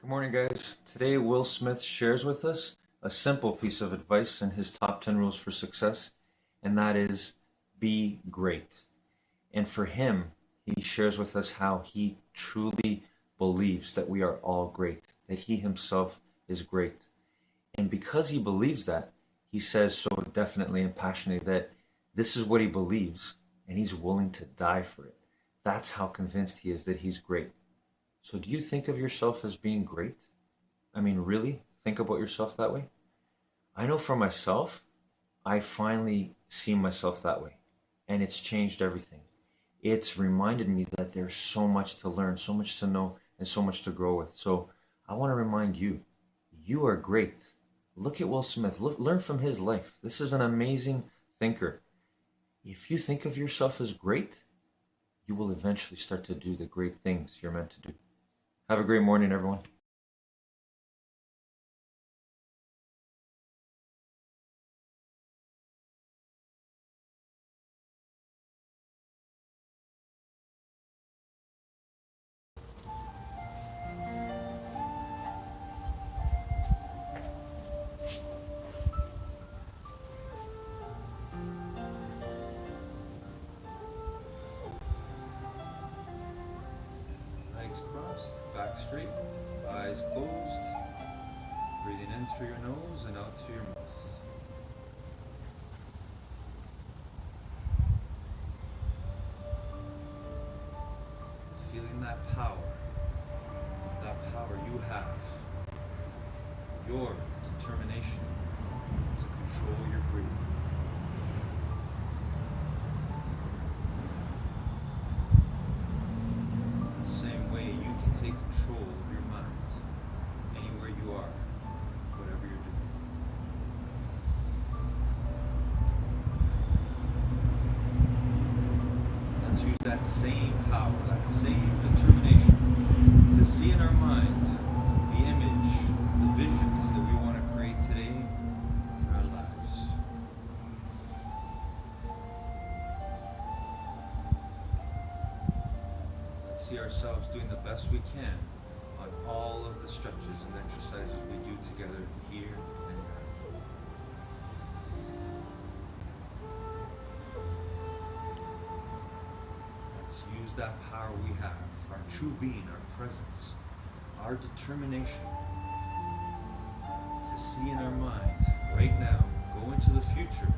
Good morning, guys. Today, Will Smith shares with us a simple piece of advice in his top 10 rules for success, and that is be great. And for him, he shares with us how he truly believes that we are all great, that he himself is great. And because he believes that, he says so definitely and passionately that this is what he believes, and he's willing to die for it. That's how convinced he is that he's great. So do you think of yourself as being great? I mean, really? Think about yourself that way? I know for myself, I finally see myself that way. And it's changed everything. It's reminded me that there's so much to learn, so much to know, and so much to grow with. So I want to remind you, you are great. Look at Will Smith. Learn from his life. This is an amazing thinker. If you think of yourself as great, you will eventually start to do the great things you're meant to do. Have a great morning, everyone. Legs crossed, back straight, eyes closed, breathing in through your nose and out through your mouth. Feeling that power you have, your determination to control your breathing. The same way you can take control of your mind anywhere you are, whatever you're doing. Let's use that same power, that same determination to see in our mind the image, the visions that we want to create today in our lives. Let's see ourselves doing the best we can on all of the stretches and exercises we do together here and now. Let's use that power we have, our true being, our presence, our determination to see in our mind right now, go into the future.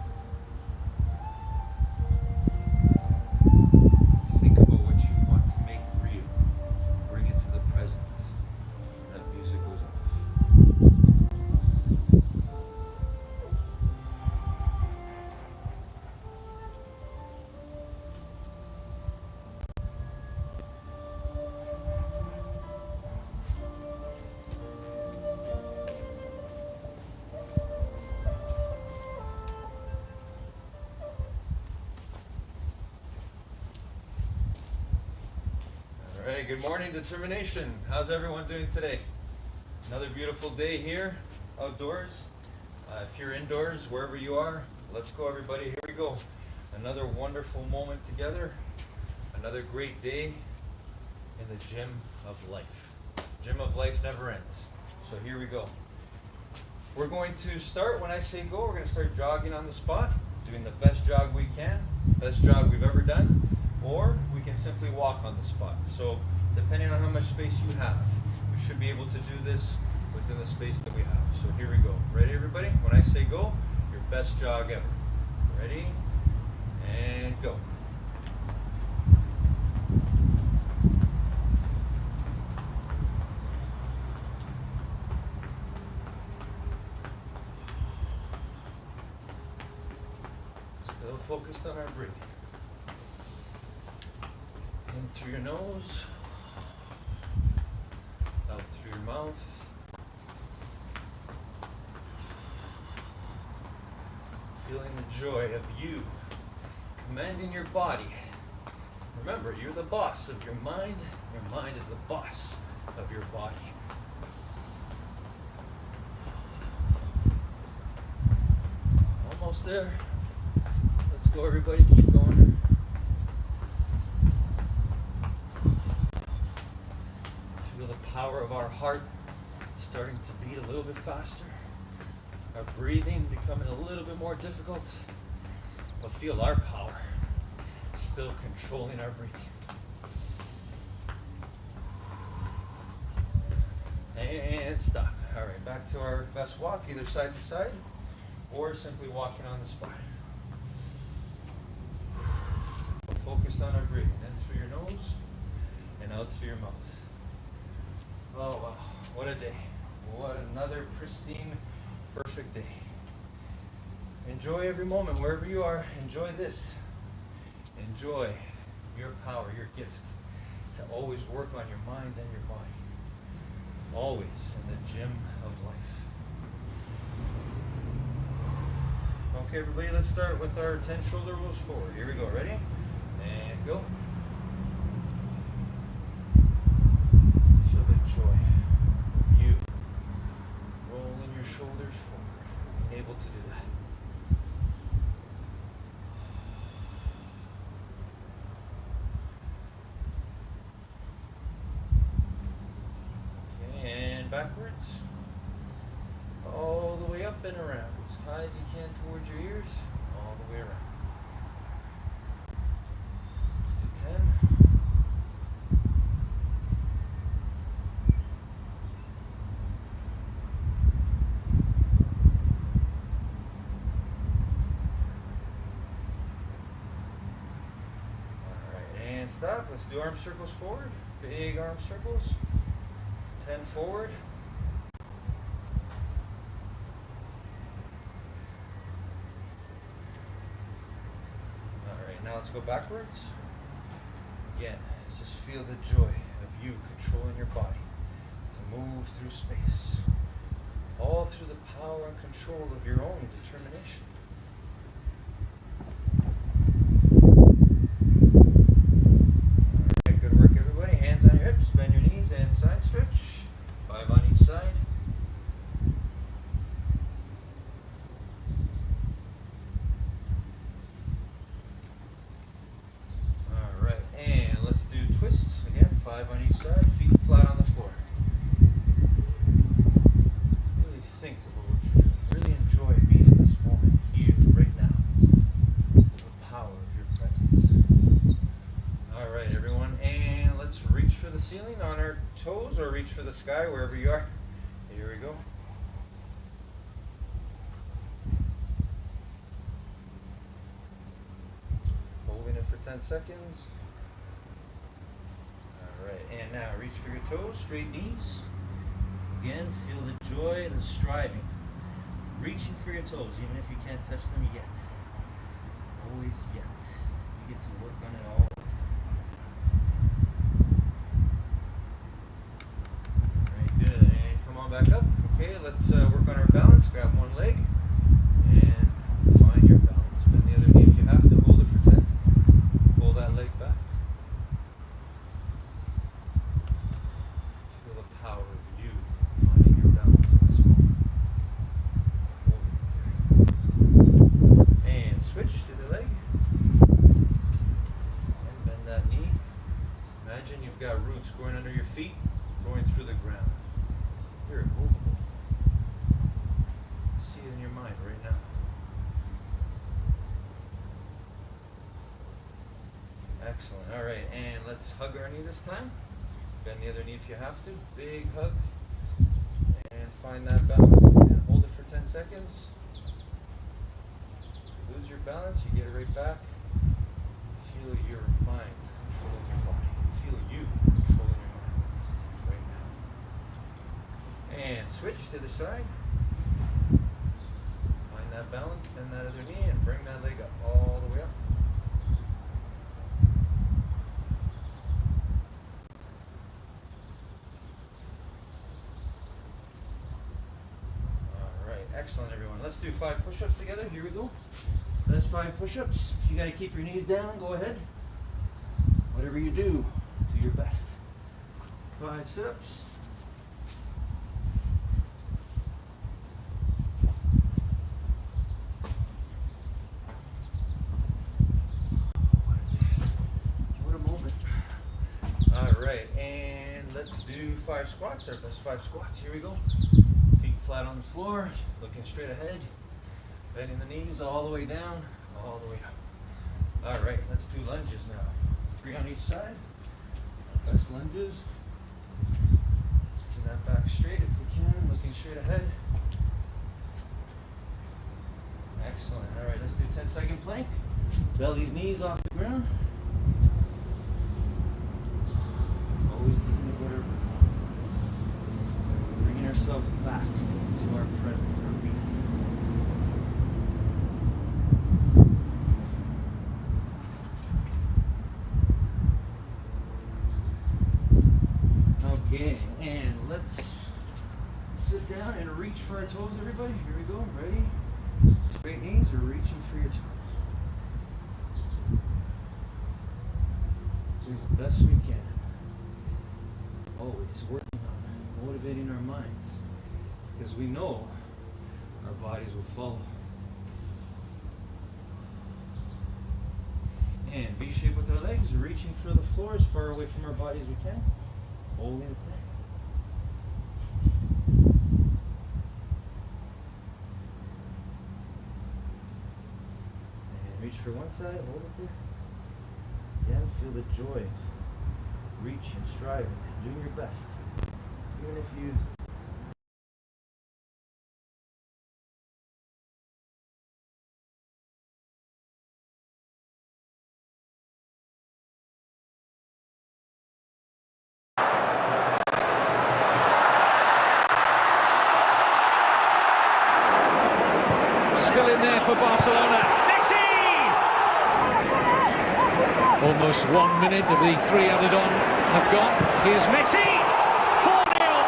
Think about what you want to make real. Bring it to the present. And that music goes off. All right, good morning, determination. How's everyone doing today? Another beautiful day here, outdoors. If you're indoors, wherever you are, let's go, everybody. Here we go. Another wonderful moment together. Another great day in the gym of life. Gym of life never ends. So here we go. We're going to start when I say go. We're going to start jogging on the spot, doing the best jog we can, best jog we've ever done, or we can simply walk on the spot. So depending on how much space you have, we should be able to do this within the space that we have. So here we go. Ready, everybody? When I say go, your best jog ever. Ready? And go. Still focused on our breathing. In through your nose, out through your mouth. Feeling the joy of you commanding your body. Remember, you're the boss of your mind. Your mind is the boss of your body. Almost there. Let's go, everybody. Keep going. Feel the power of our heart starting to beat a little bit faster. Our breathing becoming a little bit more difficult. But feel our power still controlling our breathing. And stop. All right, back to our best walk, either side to side, or simply walking on the spine. Focused on our breathing, in through your nose and out through your mouth. Oh wow, what a day. What another pristine, perfect day. Enjoy every moment, wherever you are, enjoy this. Enjoy your power, your gift, to always work on your mind and your body. Always in the gym of life. Okay, everybody, let's start with our 10 shoulder rolls forward. Here we go, ready? And go. Feel the joy of you rolling your shoulders forward, being able to do that. Backwards, all the way up and around, as high as you can towards your ears, all the way around. Let's do 10. Alright, and stop. Let's do arm circles forward, big arm circles. 10 forward. Alright, now let's go backwards. Again, just feel the joy of you controlling your body to move through space. All through the power and control of your own determination. Alright, good work everybody. Hands on your hips, bend your knees and side stretch. 5 on each side. Alright, and let's do twists. Again, 5 on each side, feet flat on the floor. Really think about what you're doing. Really enjoy being in this moment, here, right now. The power of your presence. Alright, everyone, and let's reach for the ceiling on our toes or reach for the sky, wherever you are. Here we go. Holding it for 10 seconds. Alright, and now reach for your toes, straight knees. Again, feel the joy, the striving. Reaching for your toes, even if you can't touch them yet. Always yet. You get to work on it all the time. Back up. Okay, let's work on our balance. Grab one leg and find your balance. Bend the other knee if you have to. Hold it for 10. Pull that leg back. Feel the power of you finding your balance in this moment. Hold it there. And switch to the leg. And bend that knee. Imagine you've got roots going under your feet, going through the ground. You're immovable. See it in your mind right now. Excellent. All right, and let's hug our knee this time. Bend the other knee if you have to. Big hug. And find that balance again. Hold it for 10 seconds. Lose your balance, you get it right back. Feel your mind controlling your body. Feel you controlling your mind right now. And switch to the side. Find that balance, bend that other knee, and bring that leg up, all the way up. Alright, excellent everyone. Let's do 5 push-ups together. Here we go. That's 5 push-ups. If you got to keep your knees down, go ahead. Whatever you do your best. 5 sit-ups. What a moment. All right, and let's do 5 squats, our best 5 squats. Here we go. Feet flat on the floor, looking straight ahead, bending the knees all the way down, all the way up. All right, let's do lunges now. 3 on each side. Our best lunges. Keeping that back straight if we can, looking straight ahead. Excellent. All right, let's do 10-second plank. Belly's knees off the ground. Always thinking about our bringing ourselves back to our presence, our being. Okay, and let's sit down and reach for our toes, everybody. Here we go. Ready? Straight knees or reaching for your toes. Do the best we can. Always working on motivating our minds, because we know our bodies will follow. And V shape with our legs, reaching for the floor as far away from our body as we can. Holding it there. And reach for one side, hold it there. Again, feel the joy of reaching, striving, doing your best. Even if you still in there for Barcelona. Messi! Almost 1 minute of the 3 added on have gone. Here's Messi! 4-0!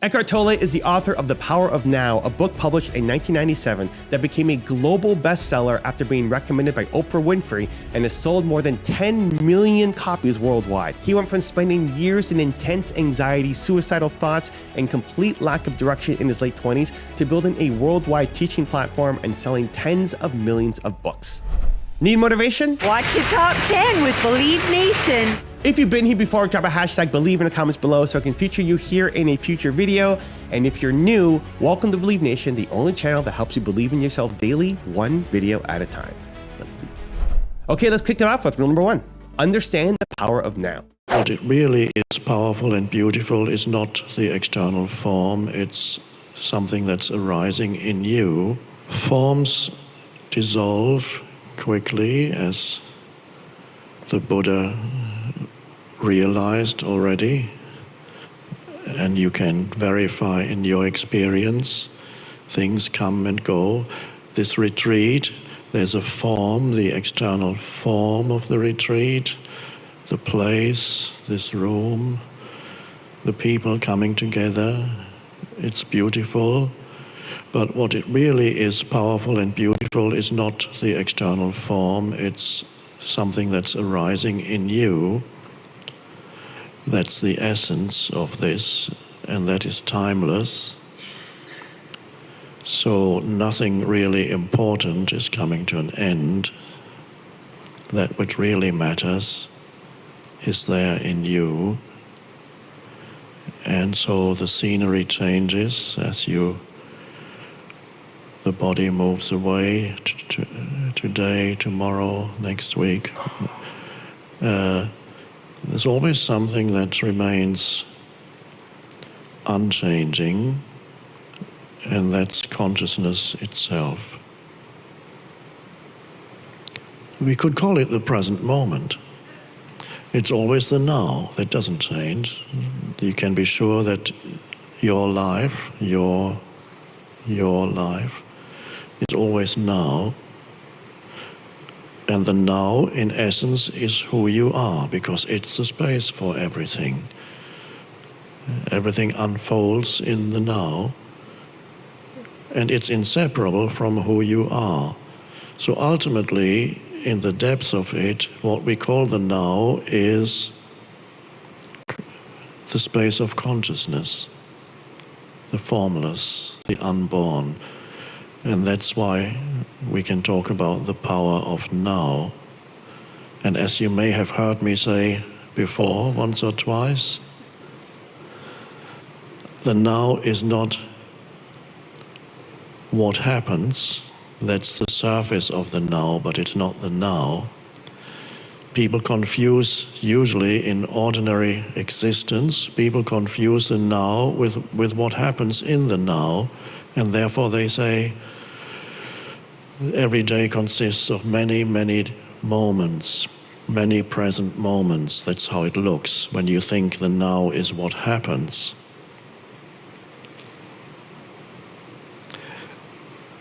Eckhart Tolle is the author of The Power of Now, a book published in 1997 that became a global bestseller after being recommended by Oprah Winfrey and has sold more than 10 million copies worldwide. He went from spending years in intense anxiety, suicidal thoughts, and complete lack of direction in his late 20s to building a worldwide teaching platform and selling tens of millions of books. Need motivation? Watch your top 10 with Believe Nation. If you've been here before, drop a hashtag Believe in the comments below so I can feature you here in a future video. And if you're new, welcome to Believe Nation, the only channel that helps you believe in yourself daily, one video at a time. Okay, let's kick it off with rule number 1. Understand the power of now. What it really is powerful and beautiful is not the external form, it's something that's arising in you. Forms dissolve quickly, as the Buddha realized already, and you can verify in your experience. Things come and go. This retreat, there's a form, the external form of the retreat, the place, this room, the people coming together. It's beautiful. But what it really is powerful and beautiful is not the external form, it's something that's arising in you. That's the essence of this, and that is timeless. So nothing really important is coming to an end. That which really matters is there in you. And so the scenery changes as the body moves away today, tomorrow, next week. There's always something that remains unchanging, and that's consciousness itself. We could call it the present moment. It's always the now that doesn't change. You can be sure that your life, your life, is always now. And the now, in essence, is who you are, because it's the space for everything. Everything unfolds in the now, and it's inseparable from who you are. So ultimately, in the depths of it, what we call the now is the space of consciousness. the formless, the unborn. And that's why we can talk about the power of now. And as you may have heard me say before, once or twice, the now is not what happens. That's the surface of the now, but it's not the now. People confuse, usually in ordinary existence, people confuse the now with what happens in the now, and therefore they say every day consists of many, many moments, many present moments. That's how it looks when you think the now is what happens.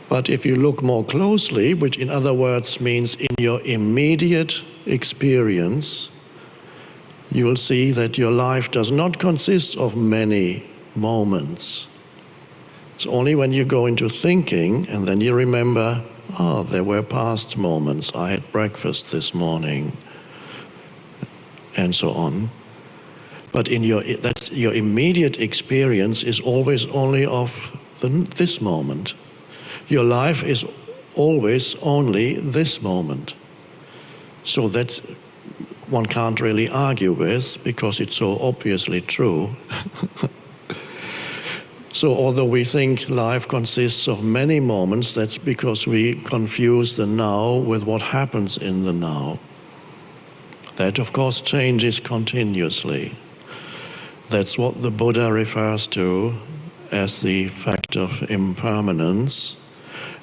But if you look more closely, which in other words means in your immediate experience, you will see that your life does not consist of many moments. It's only when you go into thinking and then you remember, there were past moments. I had breakfast this morning, and so on. But that's your immediate experience is always only of this moment. Your life is always only this moment. So that one can't really argue with because it's so obviously true. So although we think life consists of many moments, that's because we confuse the now with what happens in the now. That, of course, changes continuously. That's what the Buddha refers to as the fact of impermanence.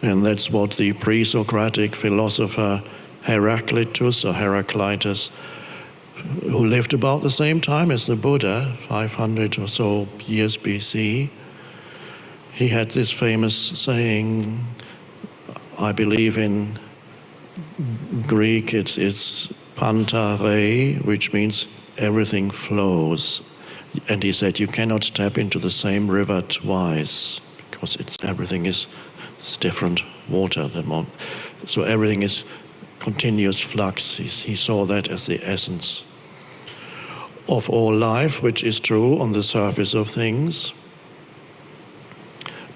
And that's what the pre-Socratic philosopher Heraclitus or Heraclitus, who lived about the same time as the Buddha, 500 or so years BC, he had this famous saying, I believe in Greek it's panta rei, which means everything flows. And he said you cannot step into the same river twice because everything is different water. So everything is continuous flux. He saw that as the essence of all life, which is true on the surface of things.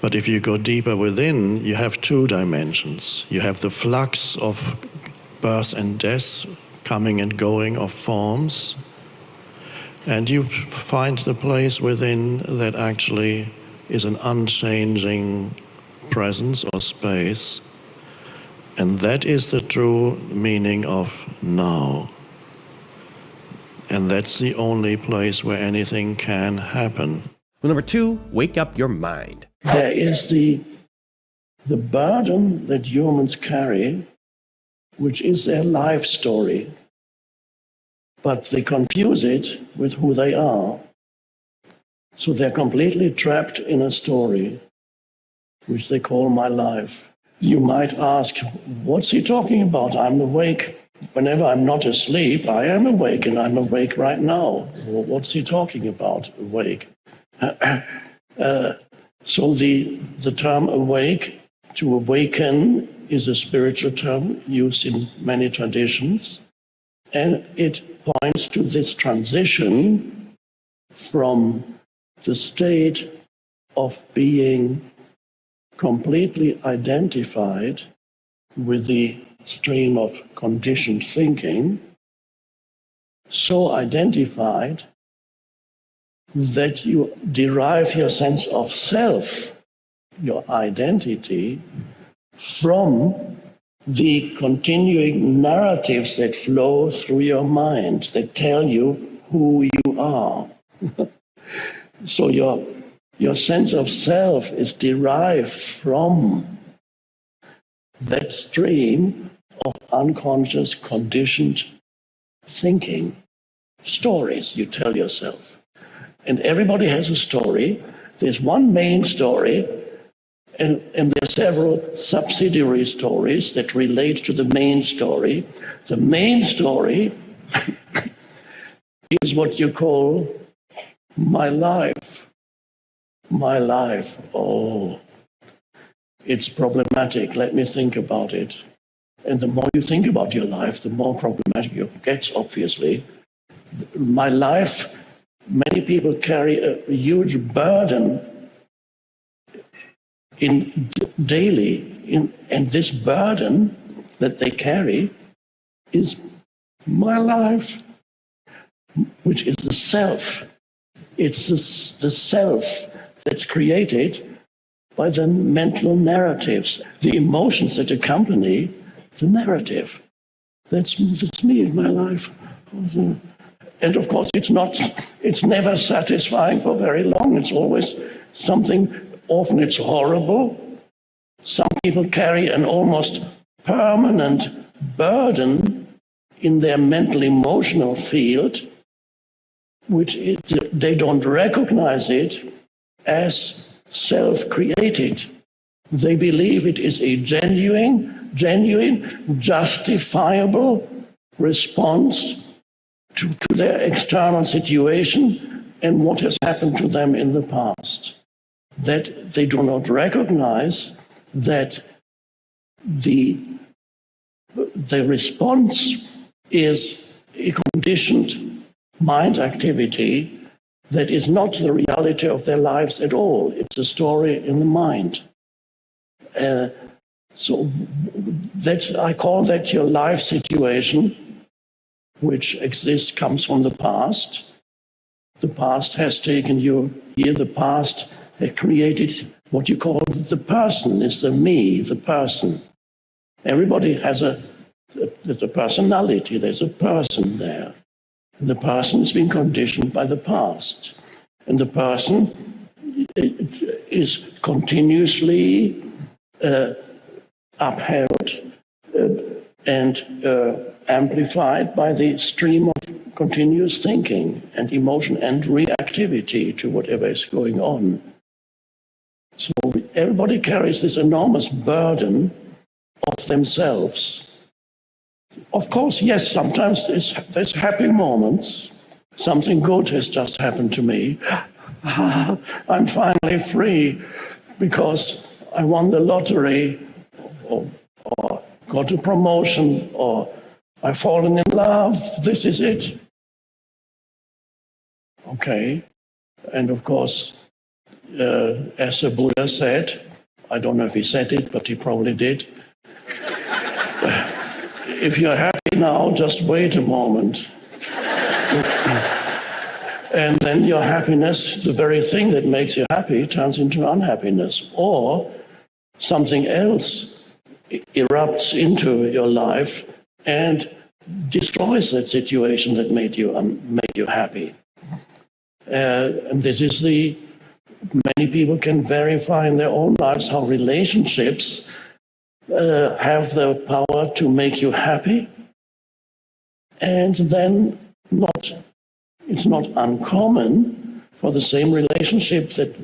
But if you go deeper within, you have two dimensions. You have the flux of birth and death, coming and going of forms, and you find the place within that actually is an unchanging presence or space, and that is the true meaning of now. And that's the only place where anything can happen. Well, number 2, wake up your mind. There is the burden that humans carry, which is their life story, but they confuse it with who they are. So they're completely trapped in a story, which they call my life. You might ask, what's he talking about? I'm awake. Whenever I'm not asleep, I am awake, and I'm awake right now. Well, what's he talking about, awake? So the term awake, to awaken, is a spiritual term used in many traditions, and it points to this transition from the state of being completely identified with the stream of conditioned thinking, so identified that you derive your sense of self, your identity, from the continuing narratives that flow through your mind, that tell you who you are. So your sense of self is derived from that stream of unconscious conditioned thinking, stories you tell yourself. And everybody has a story. There's one main story, and there are several subsidiary stories that relate to the main story. The main story is what you call my life. My life. Oh, it's problematic. Let me think about it. And the more you think about your life, the more problematic it gets, obviously. My life, many people carry a huge burden daily, and this burden that they carry is my life, which is the self. It's the self that's created by the mental narratives, the emotions that accompany the narrative. That's me in my life. And of course, it's never satisfying for very long. It's always something, often it's horrible. Some people carry an almost permanent burden in their mental emotional field, which they don't recognize it as self-created. They believe it is a genuine, justifiable response to their external situation and what has happened to them in the past. That they do not recognize that the response is a conditioned mind activity that is not the reality of their lives at all. It's a story in the mind. So I call that your life situation, which exists, comes from the past. The past has taken you here. The past has created what you call the person, is the me, the person. Everybody has there's a personality, there's a person there. And the person has been conditioned by the past. And the person is continuously upheld and amplified by the stream of continuous thinking and emotion and reactivity to whatever is going on. So everybody carries this enormous burden of themselves. Of course, yes, sometimes there's happy moments. Something good has just happened to me. I'm finally free because I won the lottery or got a promotion or I've fallen in love. This is it. Okay. And of course, as the Buddha said, I don't know if he said it, but he probably did. If you're happy now, just wait a moment. And then your happiness, the very thing that makes you happy, turns into unhappiness. Or something else erupts into your life and destroys that situation that made you happy. And this is many people can verify in their own lives how relationships have the power to make you happy. And then it's not uncommon for the same relationship that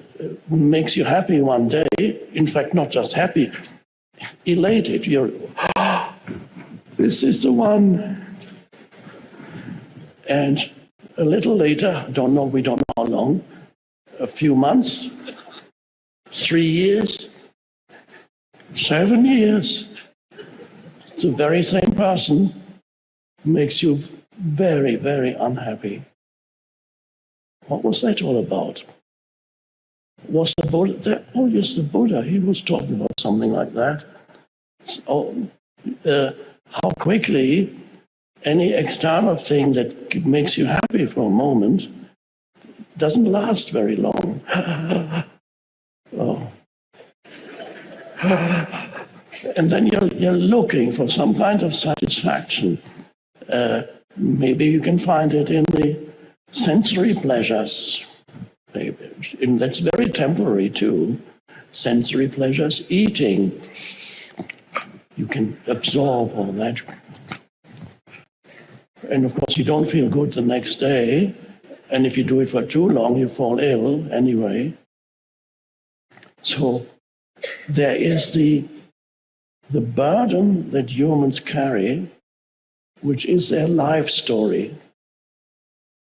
makes you happy one day, in fact, not just happy, elated. This is the one. And a little later, we don't know how long, a few months, 3 years, 7 years, the very same person makes you very, very unhappy. What was that all about? Was the Buddha there? Oh, yes, the Buddha, he was talking about something like that. So, how quickly any external thing that makes you happy for a moment doesn't last very long. Oh. And then you're looking for some kind of satisfaction. Maybe you can find it in the sensory pleasures. And that's very temporary too. Sensory pleasures, eating. You can absorb all that. And of course, you don't feel good the next day. And if you do it for too long, you fall ill anyway. So there is the burden that humans carry, which is their life story.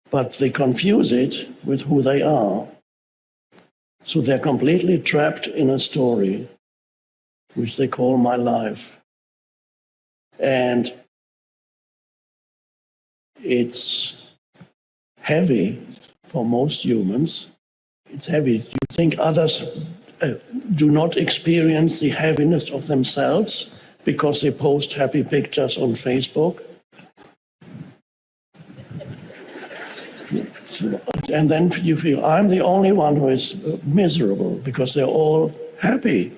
But they confuse it with who they are. So they're completely trapped in a story, which they call my life. And it's heavy for most humans. It's heavy. You think others do not experience the heaviness of themselves because they post happy pictures on Facebook. And then you feel, I'm the only one who is miserable because they're all happy.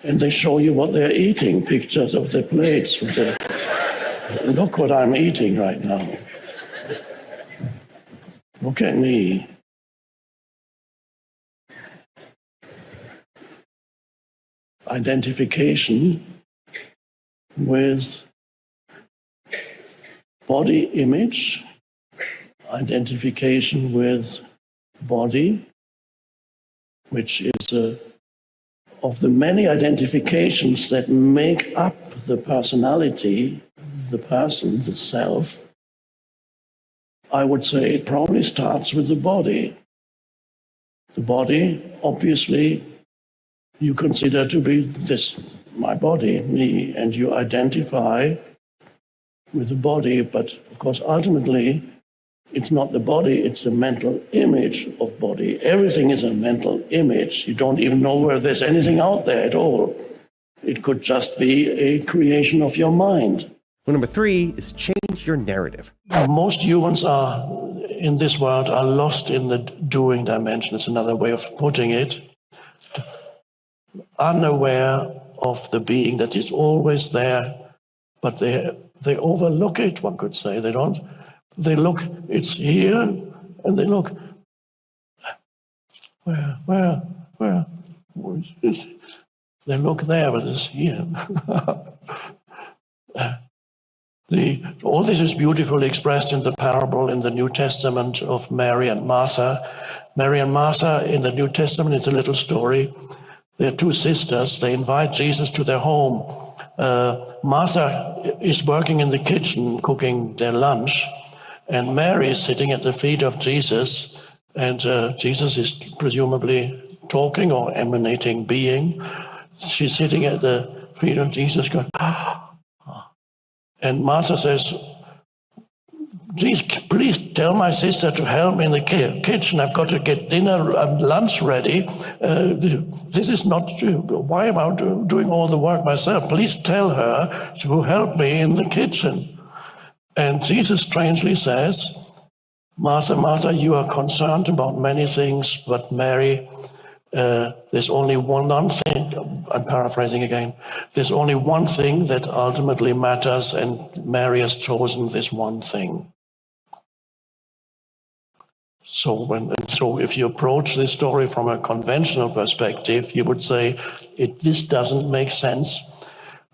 And they show you what they're eating, pictures of their plates. Look what I'm eating right now. Look at me. Identification with body image, identification with body, which is of the many identifications that make up the personality, the person, the self. I would say it probably starts with the body. The body, obviously, you consider to be this, my body, me, and you identify with the body, but of course, ultimately, it's not the body, it's a mental image of body. Everything is a mental image. You don't even know where there's anything out there at all. It could just be a creation of your mind. Number 3 is change your narrative. Most humans are, in this world, are lost in the doing dimension. It's another way of putting it. Unaware of the being that is always there, but they overlook it, one could say. They look, it's here, and they look, where is this? They look there, but it's here. All this is beautifully expressed in the parable in the New Testament of Mary and Martha. Mary and Martha in the New Testament is a little story. They're two sisters. They invite Jesus to their home. Martha is working in the kitchen, cooking their lunch, and Mary is sitting at the feet of Jesus, and Jesus is presumably talking or emanating being. She's sitting at the feet of Jesus going, and Martha says, "Jesus, please tell my sister to help me in the kitchen. I've got to get dinner, lunch ready. This is not true. Why am I doing all the work myself? Please tell her to help me in the kitchen." And Jesus strangely says, "Martha, Martha, you are concerned about many things, but Mary, there's only one thing," I'm paraphrasing again, "there's only one thing that ultimately matters, and Mary has chosen this one thing." So if you approach this story from a conventional perspective, you would say, this doesn't make sense,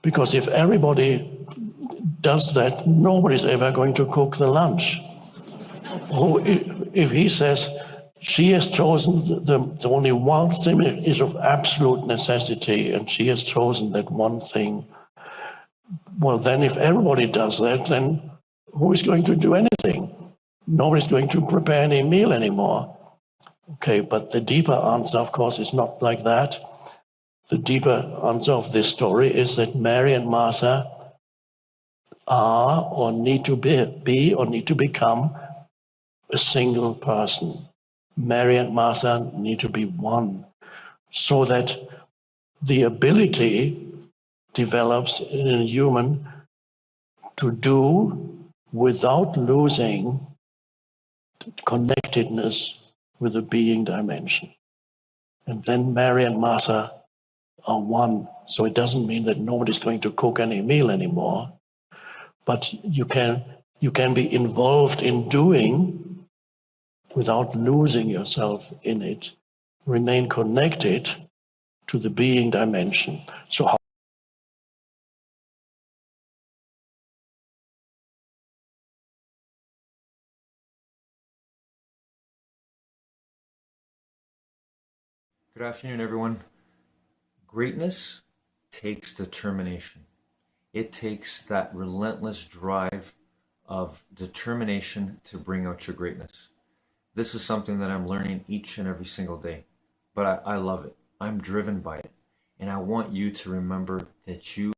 because if everybody does that, nobody's ever going to cook the lunch. If he says, she has chosen the only one thing that is of absolute necessity, and she has chosen that one thing, well, then if everybody does that, then who is going to do anything? Nobody's going to prepare any meal anymore. Okay, but the deeper answer, of course, is not like that. The deeper answer of this story is that Mary and Martha are or need to be or need to become a single person. Mary and Martha need to be one, so that the ability develops in a human to do without losing connectedness with the being dimension. And then Mary and Martha are one. So it doesn't mean that nobody's going to cook any meal anymore, but you can be involved in doing without losing yourself in it. Remain connected to the being dimension. So how Good afternoon, everyone. Greatness takes determination. It takes that relentless drive of determination to bring out your greatness. This is something that I'm learning each and every single day, but I love it. I'm driven by it. And I want you to remember that you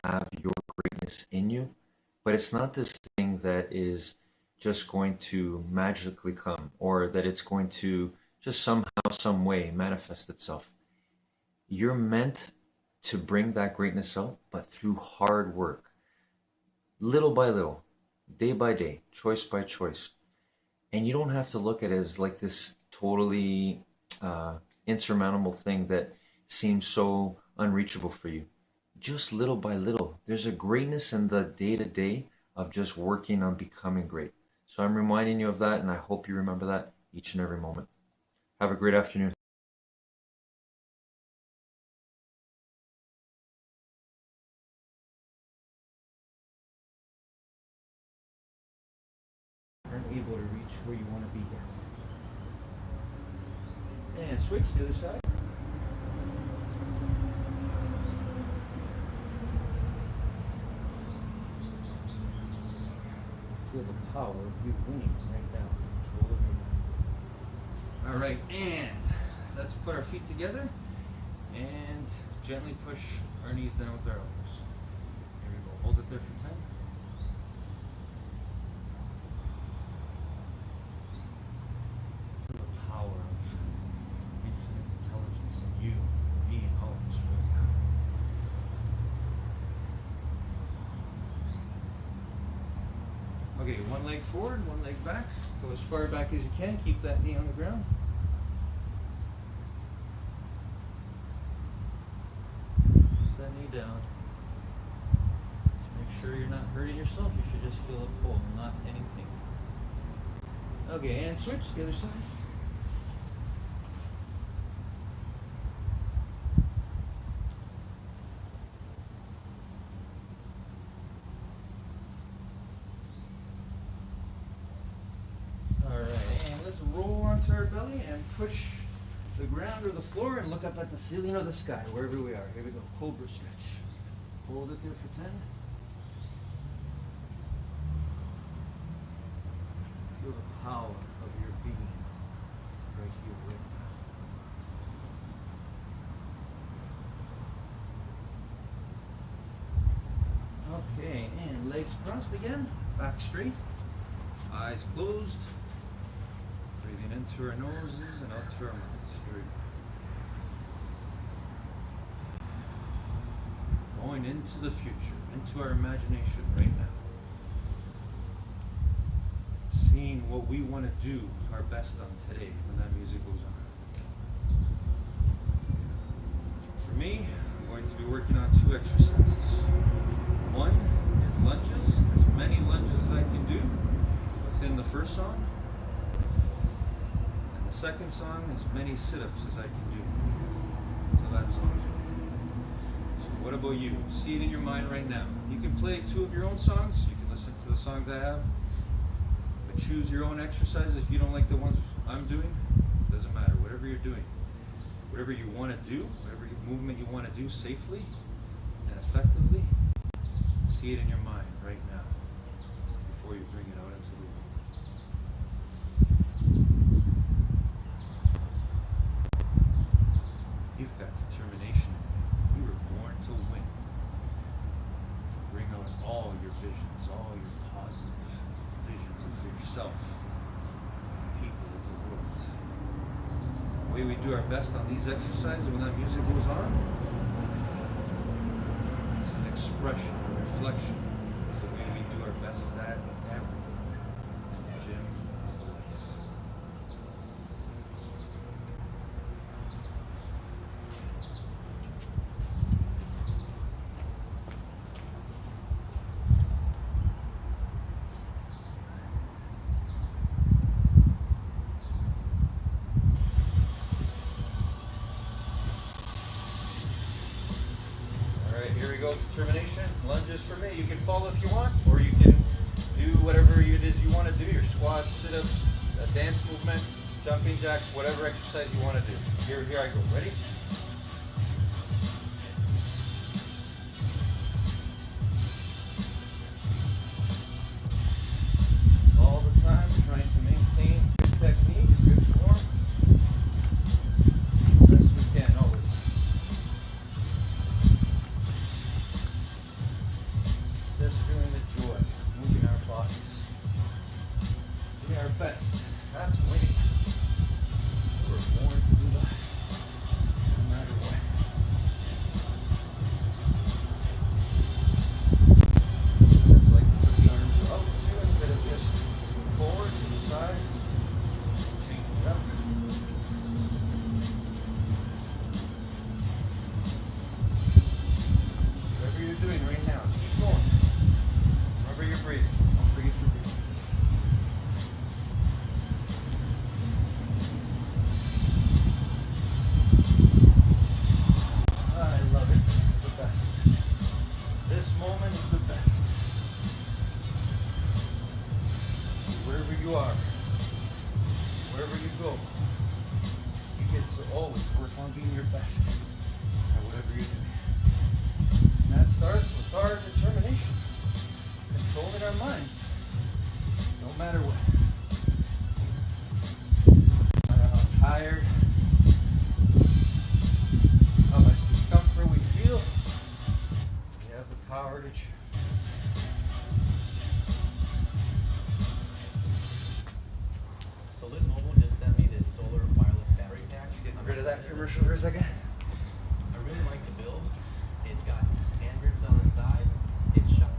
have your greatness in you, but it's not this thing that is just going to magically come, or that it's going to just somehow, some way manifest itself. You're meant to bring that greatness out, but through hard work, little by little, day by day, choice by choice. And you don't have to look at it as like this totally insurmountable thing that seems so unreachable for you. Just little by little, there's a greatness in the day-to-day of just working on becoming great. So I'm reminding you of that, and I hope you remember that each and every moment. Have a great afternoon. Aren't able to reach where you want to be yet. And switch to the other side. Feel the power of you winning right now. Control of your mind. All right, and let's put our feet together and gently push our knees down with our elbows. Here we go. Hold it there for 10. Feel the power of infinite intelligence in you, me, and all of us right now. Okay, one leg forward, one leg back. Go as far back as you can. Keep that knee on the ground. Put that knee down. Just make sure you're not hurting yourself. You should just feel a pull, not any pain. Okay, and switch to the other side. Roll onto our belly and push the ground or the floor and look up at the ceiling or the sky, wherever we are. Here we go. Cobra stretch. Hold it there for 10. Feel the power of your being right here, right now. Okay, and legs crossed again. Back straight. Eyes closed. Breathing in through our noses and out through our mouths. Here we go. Going into the future, into our imagination right now. Seeing what we want to do our best on today when that music goes on. For me, I'm going to be working on 2 exercises. One is lunges, as many lunges as I can do within the first song. Second song, as many sit-ups as I can do until that song's over. So what about you? See it in your mind right now. You can play 2 of your own songs. You can listen to the songs I have. But choose your own exercises. If you don't like the ones I'm doing, it doesn't matter. Whatever you're doing, whatever you want to do, whatever movement you want to do safely and effectively, see it in your mind right now before you bring it out into the world. You've got determination. You were born to win. To bring out all your visions, all your positive visions of yourself, of people, of the world. The way we do our best on these exercises when that music goes on is an expression, a reflection of the way we do our best at everything in the gym of life. Here we go, determination, lunges for me. You can follow if you want, or you can do whatever it is you want to do, your squats, sit-ups, a dance movement, jumping jacks, whatever exercise you want to do. Here I go, ready? All the time, trying to maintain good technique, good form. Best we can, always. you go. You get to always work on being your best at whatever you're doing. And that starts with our determination, controlling our minds, no matter what. No matter how tired, how much discomfort we feel, we have the power to choose. So Liz Mobile just sent me this solar wireless battery pack. Getting rid of that commercial for a second. I really like the build. It's got hand grips on the side. It's sharp.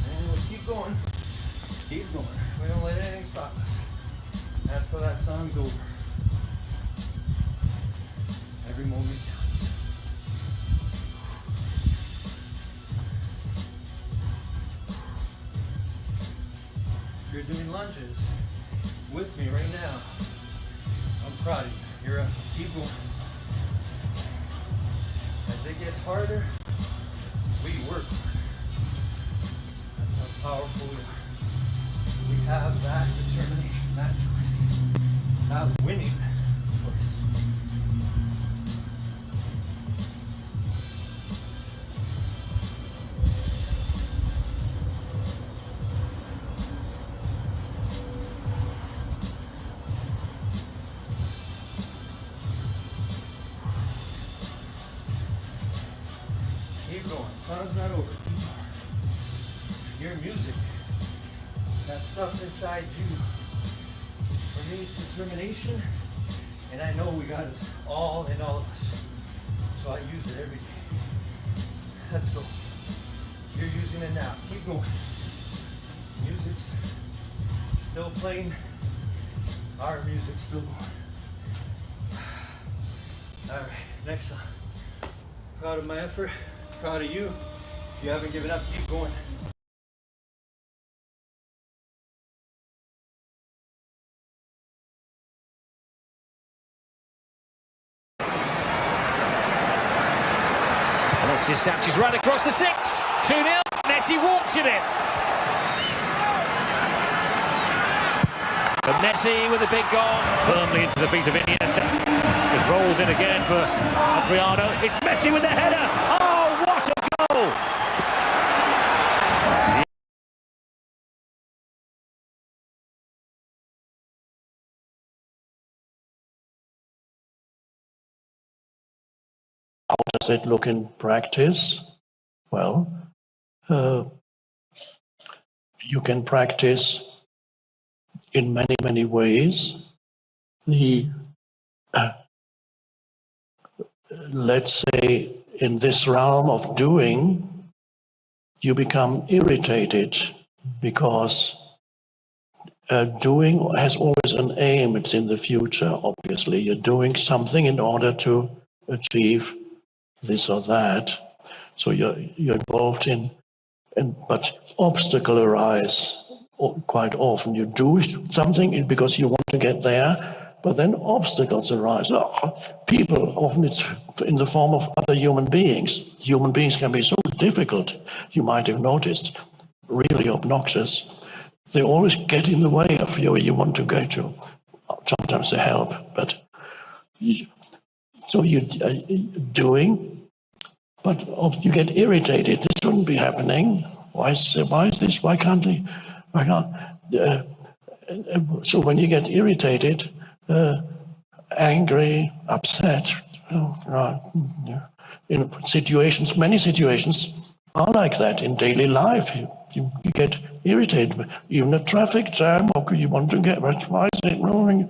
And we'll keep going. Keep going. We don't let anything stop us. Until that song's over. Every moment counts. If you're doing lunges with me right now, I'm proud of you. You're up. Keep going. As it gets harder, we work harder. That's how powerful we are. We have that determination, that choice, that winning choice. Keep going. Song's not over. Your music, that stuff inside you, for me it's determination, and I know we got it all in all of us. So I use it every day. Let's go. You're using it now. Keep going. Music's still playing. Our music's still going. Alright, next song. Proud of my effort. Proud of you. If you haven't given up, keep going. Alexis Sanchez right across the 6. 2-0. Messi walks it in. But Messi with a big goal. Firmly into the feet of Iniesta. Just rolls in again for Adriano. It's Messi with the header. Oh, what a goal! How does it look in practice? Well, you can practice in many, many ways. Let's say in this realm of doing, you become irritated because doing has always an aim. It's in the future, obviously. You're doing something in order to achieve this or that. So you're involved in, but obstacles arise quite often. You do something because you want to get there, but then obstacles arise. People, often it's in the form of other human beings. Human beings can be so difficult, you might have noticed, really obnoxious. They always get in the way of where you want to go to. Sometimes they help, but so you're doing, but you get irritated. This shouldn't be happening. Why is this? Why can't they? Why can't? So when you get irritated, angry, upset, in situations, many situations are like that in daily life. You get irritated, even a traffic jam, or you want to get, why is it moving?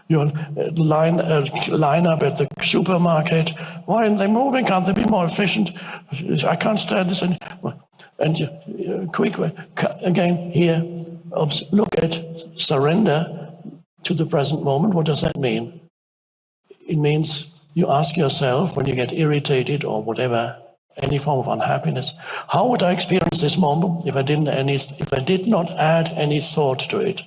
You line up at the supermarket. Why aren't they moving? Can't they be more efficient? I can't stand this anymore. And quick, again, here, look at surrender to the present moment. What does that mean? It means you ask yourself when you get irritated or whatever, any form of unhappiness, how would I experience this moment if I did not add any thought to it?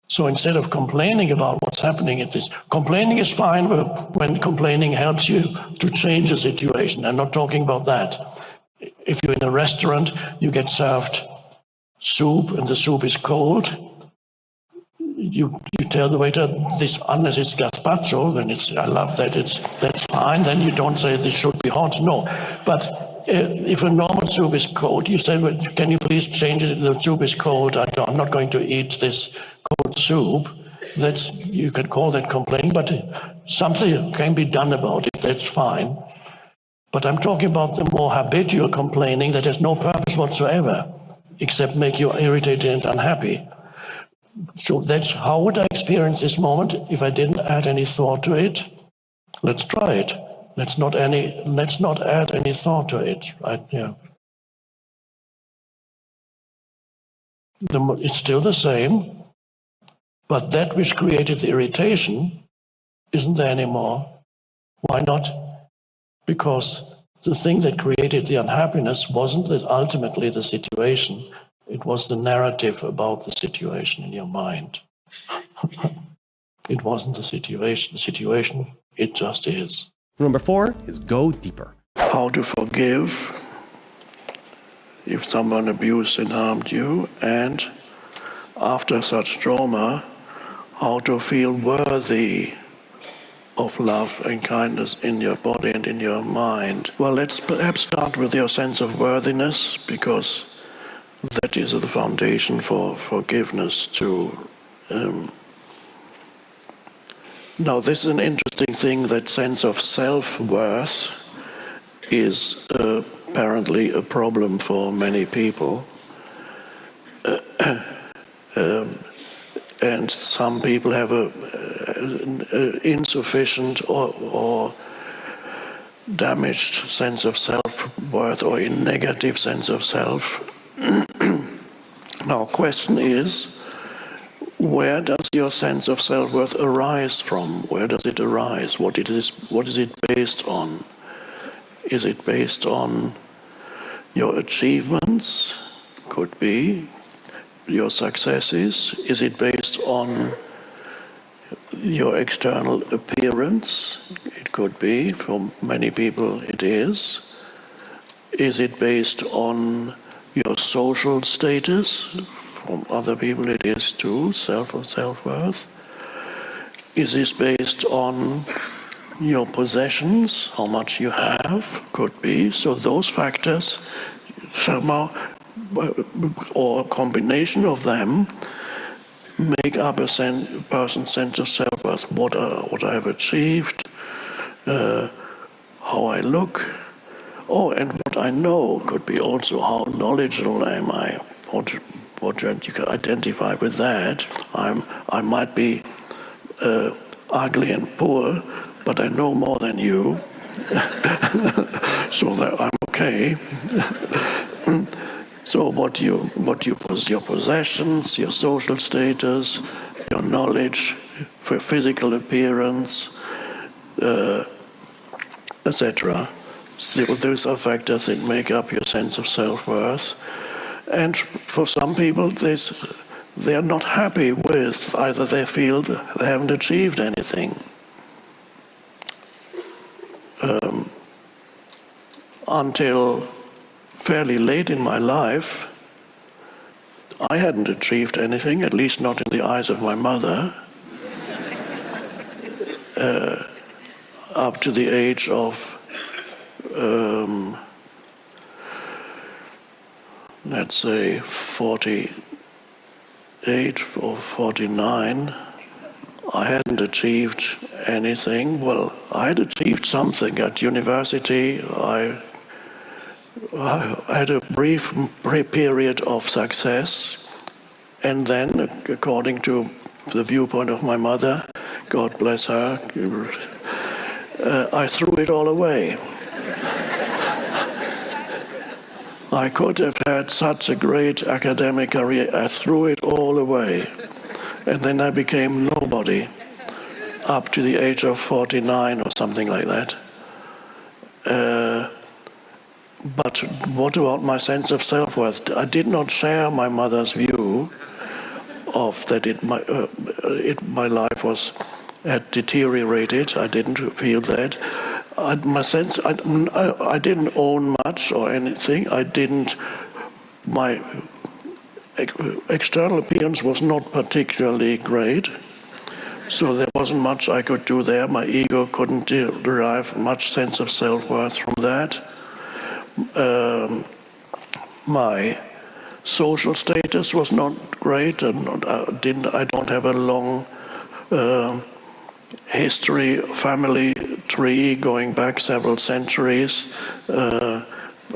So instead of complaining about what's happening, complaining is fine when complaining helps you to change a situation. I'm not talking about that. If you're in a restaurant, you get served soup and the soup is cold, you tell the waiter, this, unless it's gazpacho, then I love that, that's fine, then you don't say this should be hot, no. But if a normal soup is cold, you say, well, can you please change it, the soup is cold, I'm not going to eat this cold soup. You can call that complaining, but something can be done about it, that's fine. But I'm talking about the more habitual complaining that has no purpose whatsoever, except make you irritated and unhappy. So that's how would I experience this moment if I didn't add any thought to it? Let's try it. Let's not add any thought to it. Right? Yeah. It's still the same, but that which created the irritation isn't there anymore. Why not? Because the thing that created the unhappiness wasn't ultimately the situation. It was the narrative about the situation in your mind. It wasn't the situation. The situation, it just is. Number 4 is go deeper. How to forgive if someone abused and harmed you, and after such trauma, how to feel worthy of love and kindness in your body and in your mind. Well, let's perhaps start with your sense of worthiness, because that is the foundation for forgiveness too. Now, this is an interesting thing, that sense of self-worth is apparently a problem for many people. And some people have an insufficient or damaged sense of self-worth, or a negative sense of self. Now, question is, where does your sense of self-worth arise from? Where does it arise? What is it based on? Is it based on your achievements? Could be. Your successes? Is it based on your external appearance? It could be. For many people it is. Is it based on your social status? From other people it is too, self-worth. Is this based on your possessions, how much you have? Could be. So those factors somehow, or a combination of them, make up a person's sense of self-worth. What I have achieved, how I look, and what I know could be also how knowledgeable am I. What you can identify with that. I might be ugly and poor, but I know more than you, so that I'm okay. So your possessions, your social status, your knowledge, for physical appearance, etc. So those are factors that make up your sense of self-worth. And for some people, they are not happy with either they feel they haven't achieved anything. Until fairly late in my life, I hadn't achieved anything, at least not in the eyes of my mother, up to the age of, let's say, 48 or 49, I hadn't achieved anything. Well, I had achieved something at university. I had a brief period of success, and then, according to the viewpoint of my mother, God bless her, I threw it all away. I could have had such a great academic career. I threw it all away. And then I became nobody up to the age of 49 or something like that. But what about my sense of self-worth? I did not share my mother's view of that my life had deteriorated. I didn't feel that. I didn't own much or anything. My external appearance was not particularly great, so there wasn't much I could do there. My ego couldn't derive much sense of self-worth from that. My social status was not great, and I don't have a long history, family tree going back several centuries.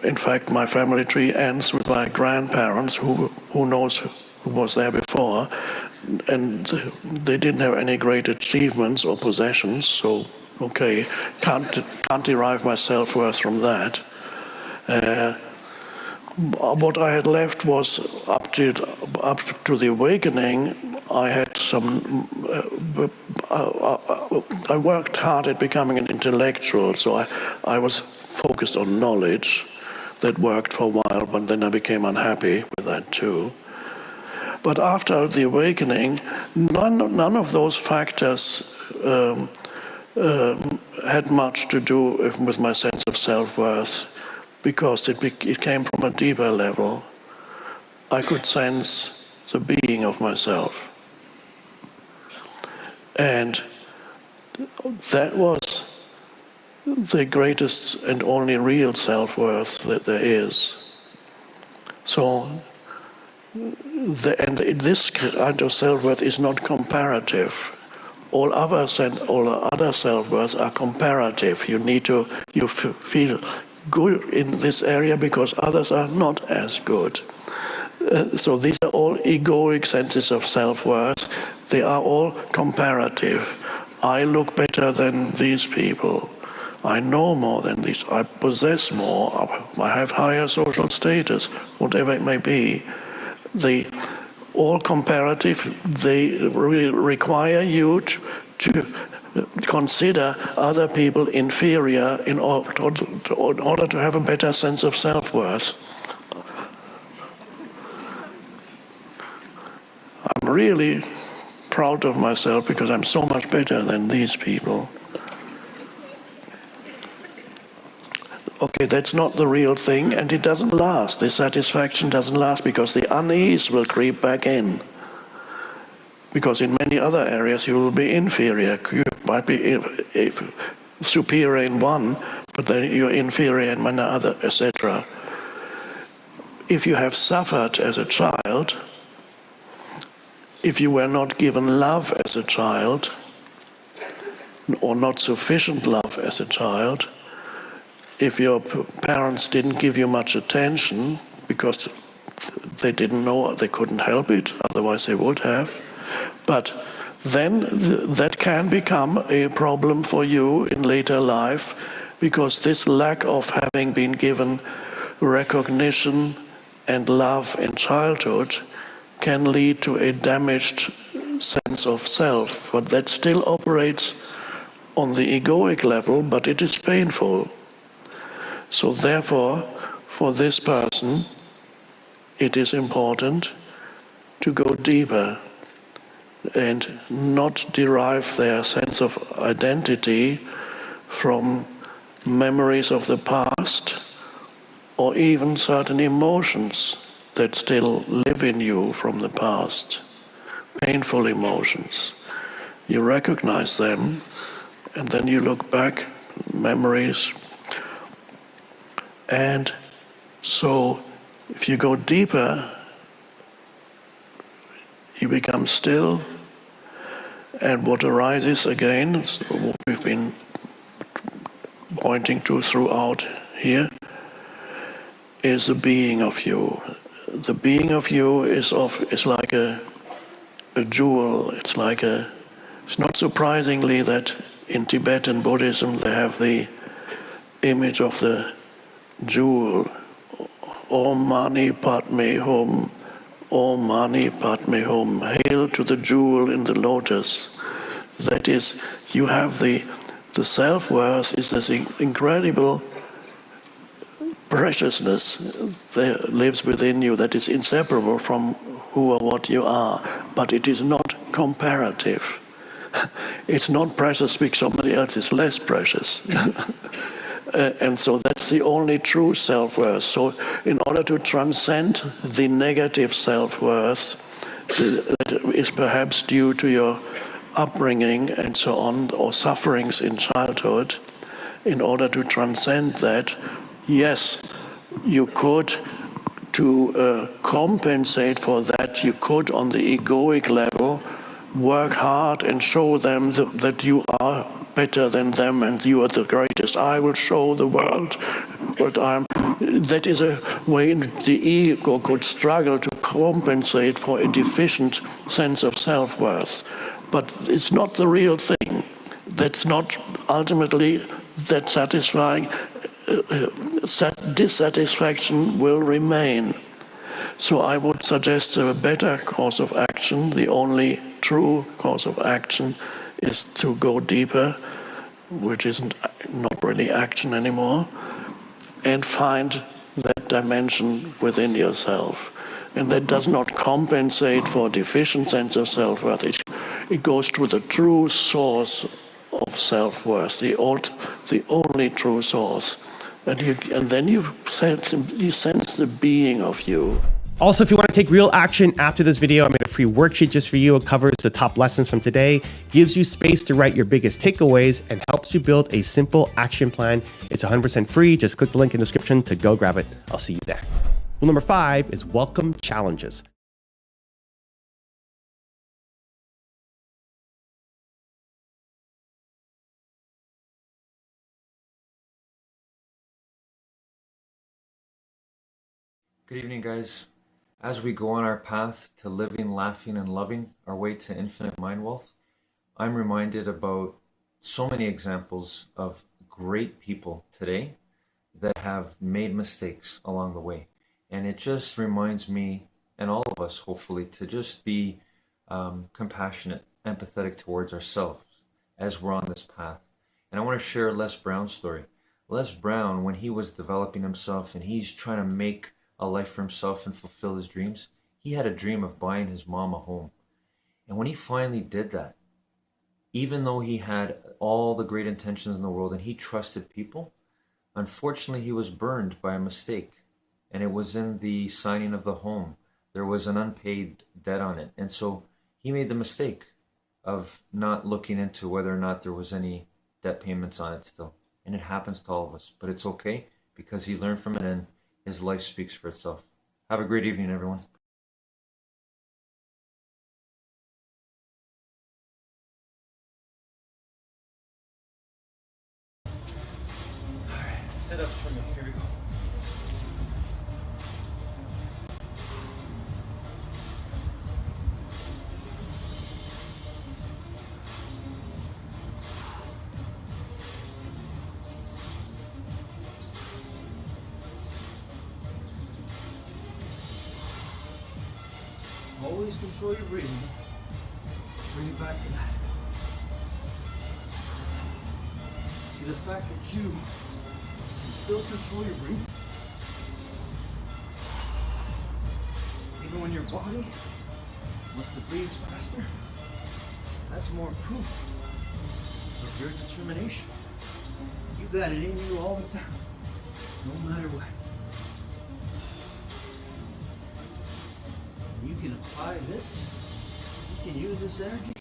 In fact, my family tree ends with my grandparents, who knows who was there before, and they didn't have any great achievements or possessions, so okay, can't derive my self-worth from that. What I had left was up to the awakening. I had I worked hard at becoming an intellectual, so I was focused on knowledge. That worked for a while, but then I became unhappy with that too. But after the awakening, none of those factors had much to do with my sense of self-worth, because it came from a deeper level. I could sense the being of myself. And that was the greatest and only real self-worth that there is. So, this kind of self-worth is not comparative. All other self-worths are comparative. You feel good in this area because others are not as good. So these are all egoic senses of self-worth. They are all comparative. I look better than these people. I know more than these. I possess more. I have higher social status, whatever it may be. They all comparative. They require you to consider other people inferior in order to have a better sense of self-worth. I'm really proud of myself because I'm so much better than these people. Okay, that's not the real thing, and it doesn't last. The satisfaction doesn't last because the unease will creep back in. Because in many other areas you will be inferior. You might be superior in one, but then you're inferior in another, etc. If you have suffered as a child, if you were not given love as a child, or not sufficient love as a child, if your parents didn't give you much attention because they didn't know, they couldn't help it, otherwise they would have, but then that can become a problem for you in later life, because this lack of having been given recognition and love in childhood can lead to a damaged sense of self, but that still operates on the egoic level, but it is painful. So therefore, for this person, it is important to go deeper and not derive their sense of identity from memories of the past or even certain emotions that still live in you from the past, painful emotions. You recognize them, and then you look back, memories. And so if you go deeper, you become still, and what arises again, is what we've been pointing to throughout here, is the being of you. The being of you is like a jewel. It's not surprisingly that in Tibetan Buddhism they have the image of the jewel, Om Mani Padme Hum, Om Mani Padme Hum, hail to the jewel in the lotus. That is, you have the self-worth is this incredible preciousness that lives within you that is inseparable from who or what you are, but it is not comparative. It's not precious because somebody else is less precious. And so that's the only true self-worth. So in order to transcend the negative self-worth that is perhaps due to your upbringing and so on, or sufferings in childhood, in order to transcend that, yes, you could, to compensate for that, you could on the egoic level work hard and show them that you are better than them and you are the greatest. I will show the world what that is a way the ego could struggle to compensate for a deficient sense of self-worth. But it's not the real thing. That's not ultimately that satisfying. Dissatisfaction will remain. So I would suggest a better course of action. The only true course of action is to go deeper, which isn't not really action anymore, and find that dimension within yourself. And that does not compensate for a deficient sense of self-worth. It goes to the true source of self-worth, the only true source. And then you sense the being of you. Also, if you want to take real action after this video, I made a free worksheet just for you. It covers the top lessons from today, gives you space to write your biggest takeaways, and helps you build a simple action plan. It's 100% free. Just click the link in the description to go grab it. I'll see you there. Rule number 5 is welcome challenges. Good evening, guys. As we go on our path to living, laughing, and loving our way to infinite mind wealth, I'm reminded about so many examples of great people today that have made mistakes along the way. And it just reminds me, and all of us hopefully, to just be compassionate, empathetic towards ourselves as we're on this path. And I want to share Les Brown's story. Les Brown, when he was developing himself and he's trying to make a life for himself and fulfill his dreams, he had a dream of buying his mom a home. And when he finally did that, even though he had all the great intentions in the world and he trusted people, unfortunately he was burned by a mistake. And it was in the signing of the home. There was an unpaid debt on it. And so he made the mistake of not looking into whether or not there was any debt payments on it still. And it happens to all of us, but it's okay because he learned from it and his life speaks for itself. Have a great evening, everyone. All right, sit up for me. Here we go. Always control your breathing. Bring it back to that. See the fact that you can still control your breathing, even when your body wants to breathe faster, that's more proof of your determination. You got it in you all the time, no matter what. You can apply this, you can use this energy,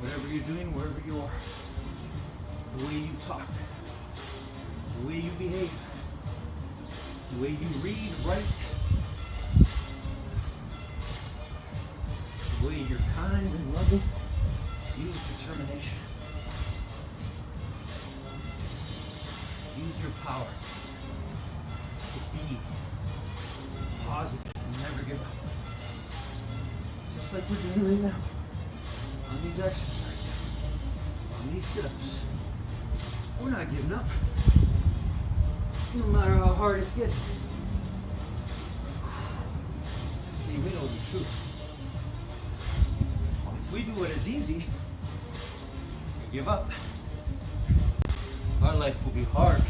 whatever you're doing, wherever you are. The way you talk, the way you behave, the way you read, write, the way you're kind and loving. Use determination. Use your power to be positive and never give up. Just like we're doing right now, on these exercises, on these sit-ups. We're not giving up, no matter how hard it's getting. See, we know the truth. If we do what is easy, we give up. Our life will be hard.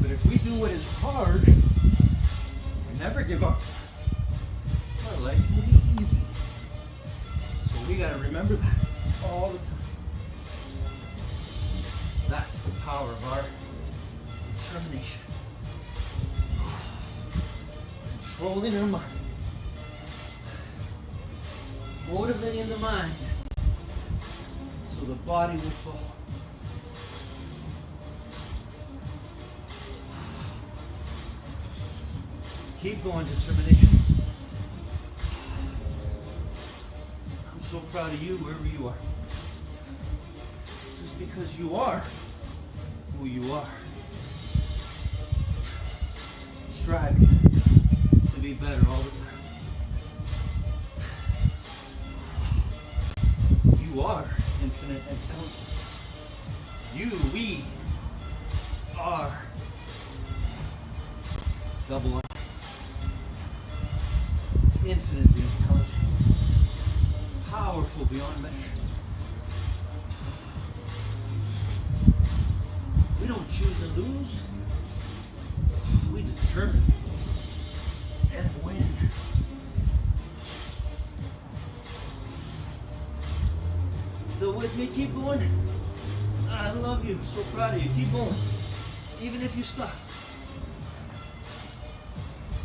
But if we do what is hard, we never give up. Our life will be easy. So we gotta remember that all the time. That's the power of our determination. Controlling our mind. Motivating the mind so the body will follow. Keep going, determination. I'm so proud of you wherever you are. Just because you are who you are. Striving to be better all the time. You are infinite intelligence. We are double I. Infinitely intelligent. Powerful beyond measure. We don't choose to lose. We determine and win. Still with me? Keep going. I love you. So proud of you. Keep going. Even if you stop.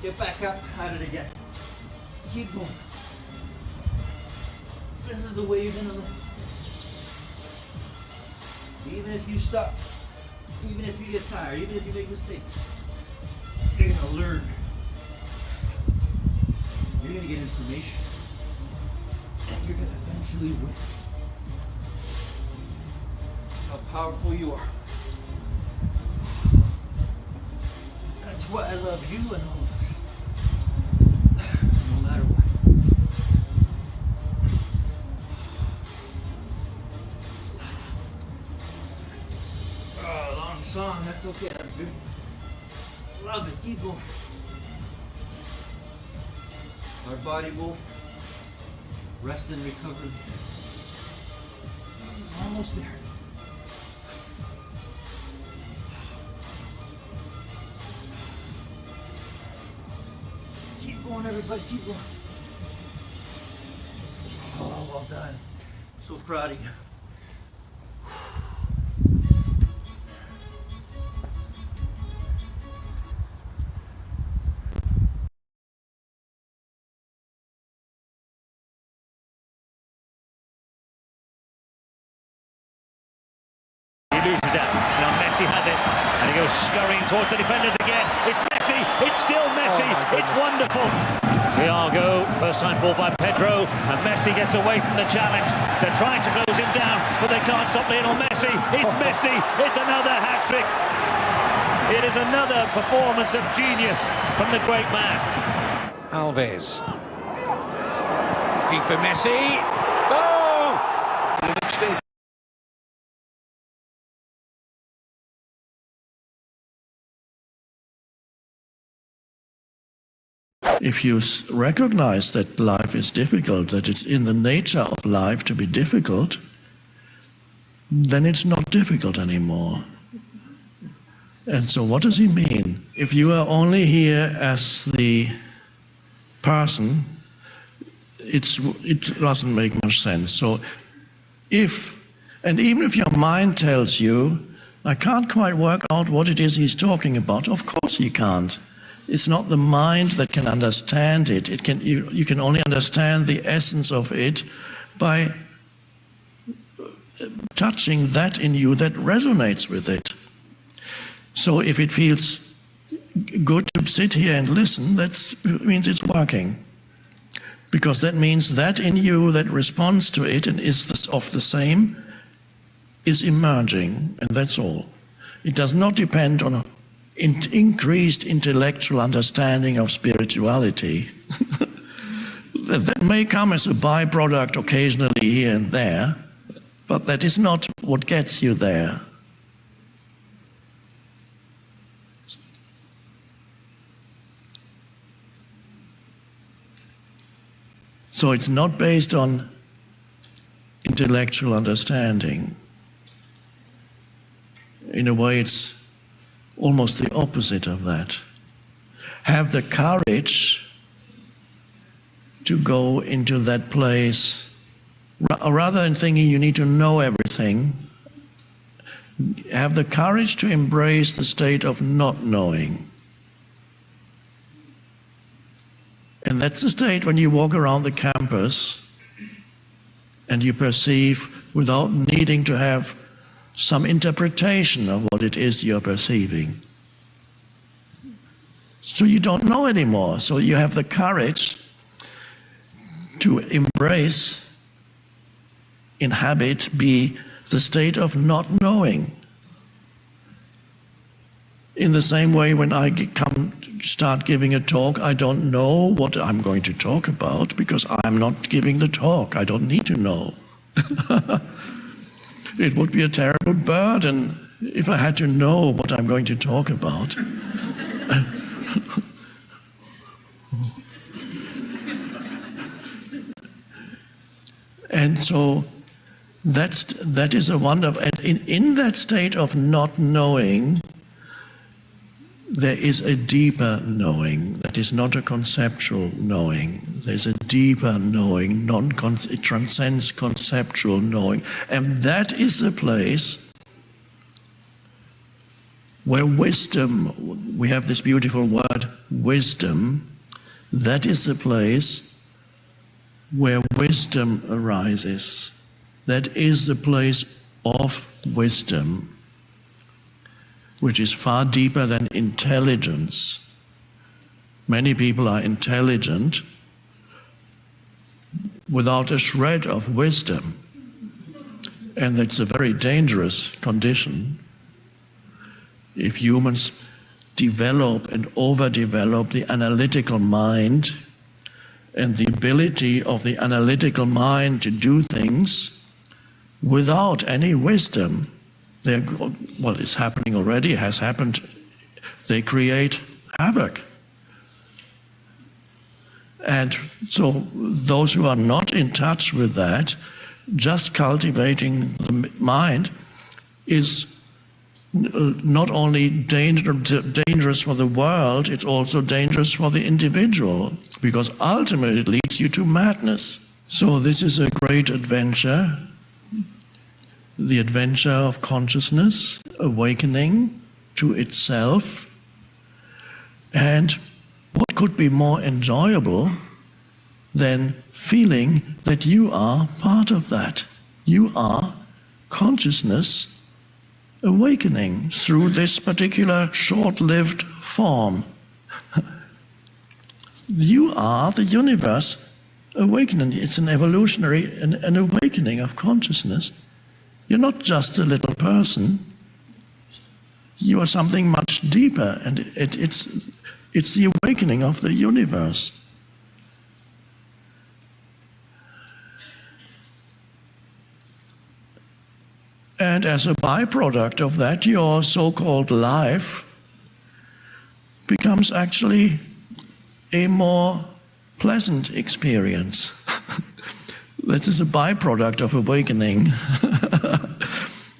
Get back up at it again. Keep going. This is the way you're gonna live. Even if you stop, even if you get tired, even if you make mistakes, you're gonna learn. You're gonna get information. And you're gonna eventually win. How powerful you are. That's why I love you and all of us. No matter what. Oh, long song. That's okay. That's good. Love it. Keep going. Our body will rest and recover. Almost there. Keep going, everybody. Keep going. Oh, well done. So proud of you. He loses it. Now Messi has it. And he goes scurrying towards the defenders again. It's Messi. It's still Messi. It's wonderful. Thiago, first time ball by Pedro. And Messi gets away from the challenge. They're trying to close him down, but they can't stop Lionel Messi. It's Messi. It's another hat-trick. It is another performance of genius from the great man. Alves. Looking for Messi. Oh! If you recognize that life is difficult, that it's in the nature of life to be difficult, then it's not difficult anymore. And so what does he mean? If you are only here as the person, it doesn't make much sense. So even if your mind tells you, I can't quite work out what it is he's talking about, of course you can't. It's not the mind that can understand it. You can only understand the essence of it by touching that in you that resonates with it. So if it feels good to sit here and listen, that means it's working. Because that means that in you that responds to it and is of the same is emerging, and that's all. It does not depend on increased intellectual understanding of spirituality. That may come as a byproduct occasionally here and there, but that is not what gets you there. So it's not based on intellectual understanding. In a way, it's almost the opposite of that. Have the courage to go into that place, rather than thinking you need to know everything, have the courage to embrace the state of not knowing. And that's the state when you walk around the campus and you perceive without needing to have some interpretation of what it is you're perceiving. So you don't know anymore. So you have the courage to embrace, inhabit, be the state of not knowing. In the same way, when I start giving a talk, I don't know what I'm going to talk about because I'm not giving the talk. I don't need to know. It would be a terrible burden if I had to know what I'm going to talk about. And so that is a wonder. And in that state of not knowing, there is a deeper knowing that is not a conceptual knowing. There's a deeper knowing, it transcends conceptual knowing. And that is the place where wisdom, we have this beautiful word, wisdom, that is the place where wisdom arises. That is the place of wisdom, which is far deeper than intelligence. Many people are intelligent without a shred of wisdom, and it's a very dangerous condition. If humans develop and overdevelop the analytical mind and the ability of the analytical mind to do things without any wisdom, well, it's happening already, it has happened, they create havoc. And so those who are not in touch with that, just cultivating the mind is not only dangerous for the world, it's also dangerous for the individual, because ultimately it leads you to madness. So this is a great adventure, the adventure of consciousness, awakening to itself. And what could be more enjoyable than feeling that you are part of that? You are consciousness awakening through this particular short-lived form. You are the universe awakening. It's an evolutionary, an awakening of consciousness. You're not just a little person. You are something much deeper, and it's the awakening of the universe. And as a byproduct of that, your so-called life becomes actually a more pleasant experience. That is a byproduct of awakening.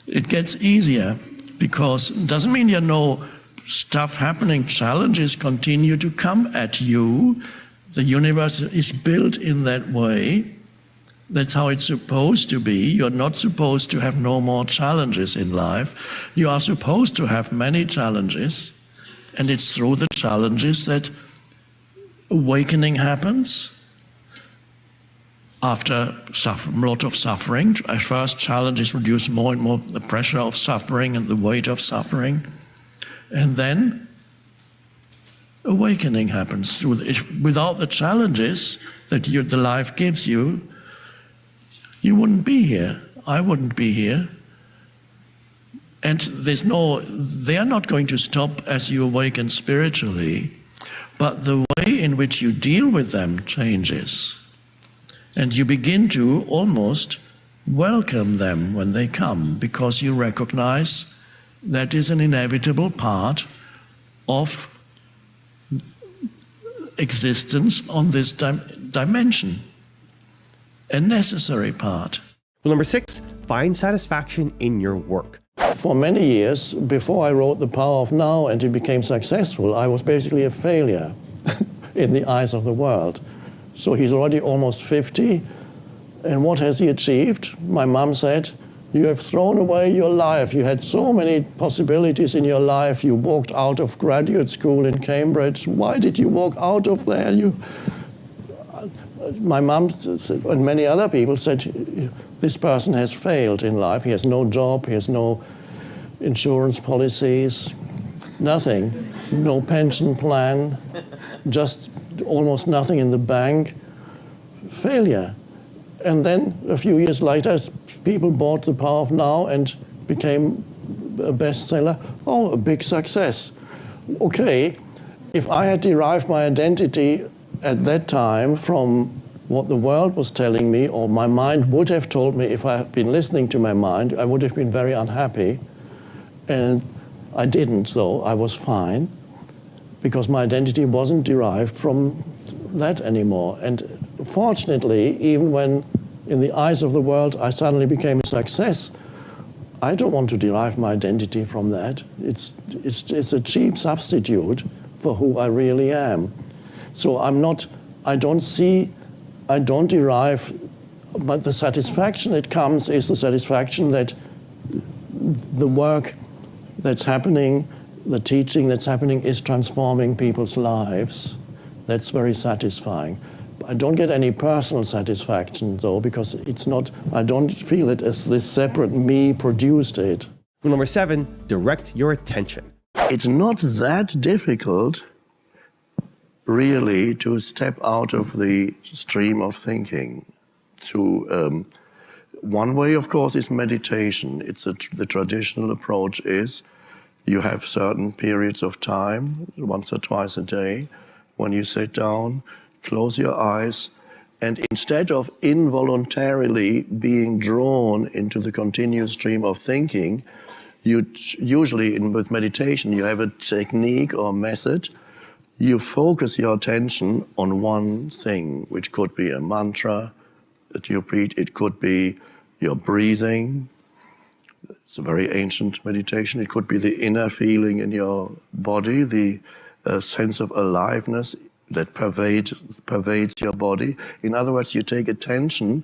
It gets easier because it doesn't mean you know stuff happening. Challenges continue to come at you. The universe is built in that way. That's how it's supposed to be. You're not supposed to have no more challenges in life. You are supposed to have many challenges, and it's through the challenges that awakening happens. After a lot of suffering, at first challenges reduce more and more the pressure of suffering and the weight of suffering, and then awakening happens. Without the challenges that the life gives you, you wouldn't be here. I wouldn't be here. And they are not going to stop as you awaken spiritually, but the way in which you deal with them changes. And you begin to almost welcome them when they come, because you recognize that is an inevitable part of existence on this dimension. A necessary part. Rule number 6, find satisfaction in your work. For many years, before I wrote The Power of Now and it became successful, I was basically a failure in the eyes of the world. So he's already almost 50, and what has he achieved? My mom said, You have thrown away your life. You had so many possibilities in your life. You walked out of graduate school in Cambridge. Why did you walk out of there? My mom and many other people said, this person has failed in life. He has no job, he has no insurance policies, nothing, no pension plan, just almost nothing in the bank. Failure. And then a few years later, people bought The Power of Now and became a bestseller. Oh, a big success. Okay, if I had derived my identity at that time from what the world was telling me, or my mind would have told me if I had been listening to my mind, I would have been very unhappy. And I didn't, though. I was fine, because my identity wasn't derived from that anymore. And fortunately, even when in the eyes of the world I suddenly became a success, I don't want to derive my identity from that. It's a cheap substitute for who I really am. So I don't derive, but the satisfaction that comes is the satisfaction that the work that's happening, the teaching that's happening is transforming people's lives. That's very satisfying. I don't get any personal satisfaction though, because I don't feel it as this separate me produced it. Rule number 7, direct your attention. It's not that difficult really to step out of the stream of thinking. One way, of course, is meditation. The traditional approach is you have certain periods of time, once or twice a day, when you sit down, close your eyes, and instead of involuntarily being drawn into the continuous stream of thinking, usually with meditation, you have a technique or method. You focus your attention on one thing, which could be a mantra that you repeat. It could be your breathing. It's a very ancient meditation. It could be the inner feeling in your body, the sense of aliveness that pervades your body. In other words, you take attention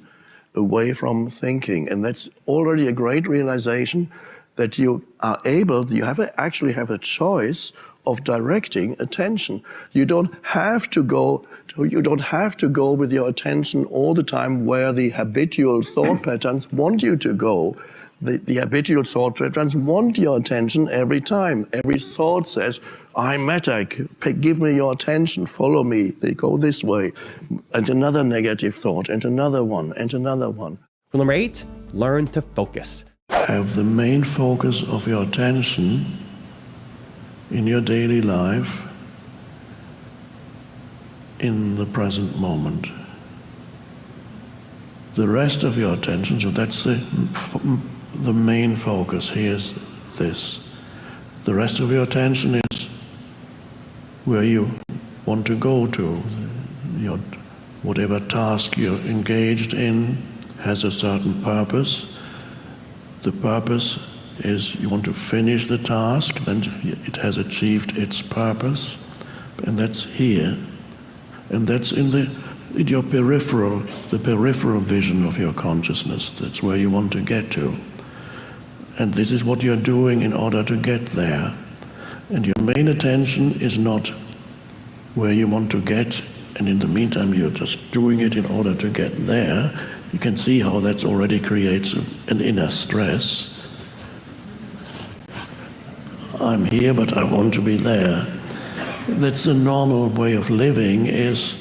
away from thinking. And that's already a great realization that you actually have a choice of directing attention. You don't have to go with your attention all the time where the habitual thought patterns want you to go. The habitual thought patterns want your attention every time. Every thought says, I matter, give me your attention, follow me, they go this way. And another negative thought, and another one, and another one. Rule number 8, learn to focus. Have the main focus of your attention in your daily life in the present moment. The rest of your attention, so that's the main focus. Here's this. The rest of your attention is where you want to go to. Whatever task you're engaged in has a certain purpose. The purpose is you want to finish the task, then it has achieved its purpose, and that's here. And that's in your peripheral vision of your consciousness. That's where you want to get to. And this is what you're doing in order to get there. And your main attention is not where you want to get, and in the meantime you're just doing it in order to get there. You can see how that already creates an inner stress. I'm here, but I want to be there. That's the normal way of living, is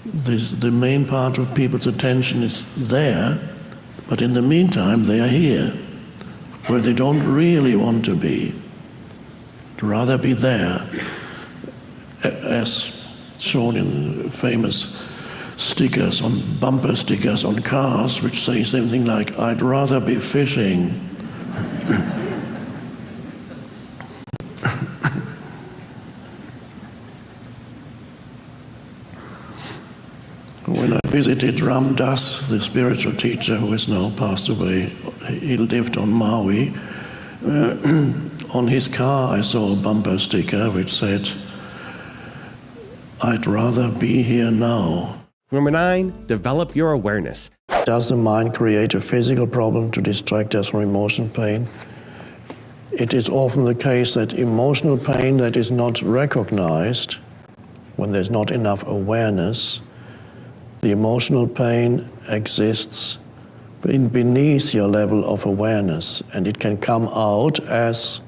the main part of people's attention is there, but in the meantime they are here, where they don't really want to be. Rather be there, as shown in famous stickers, bumper stickers on cars, which say something like, I'd rather be fishing. When I visited Ram Das, the spiritual teacher who has now passed away, he lived on Maui. On his car I saw a bumper sticker which said, I'd rather be here now. Number 9, develop your awareness. Does the mind create a physical problem to distract us from emotional pain? It is often the case that emotional pain that is not recognized, when there's not enough awareness, the emotional pain exists beneath your level of awareness, and it can come out as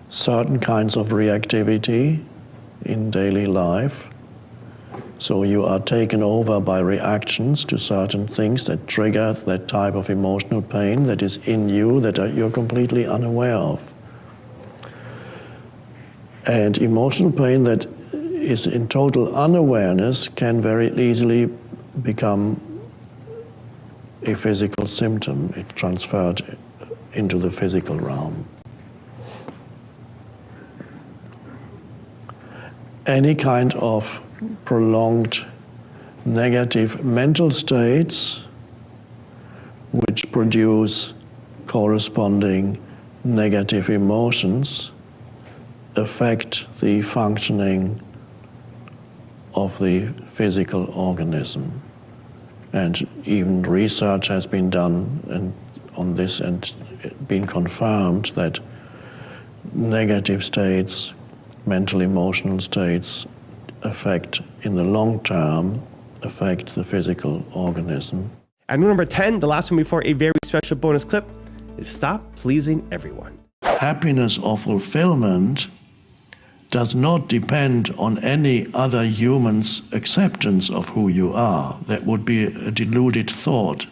certain kinds of reactivity in daily life. So you are taken over by reactions to certain things that trigger that type of emotional pain that is in you that you're completely unaware of. And emotional pain that is in total unawareness can very easily become a physical symptom. It transferred into the physical realm. Any kind of prolonged negative mental states which produce corresponding negative emotions affect the functioning of the physical organism. And even research has been done on this and been confirmed that negative states, mental emotional states, in the long term, affect the physical organism. And number 10, the last one before a very special bonus clip, is stop pleasing everyone. Happiness or fulfillment does not depend on any other human's acceptance of who you are. That would be a deluded thought.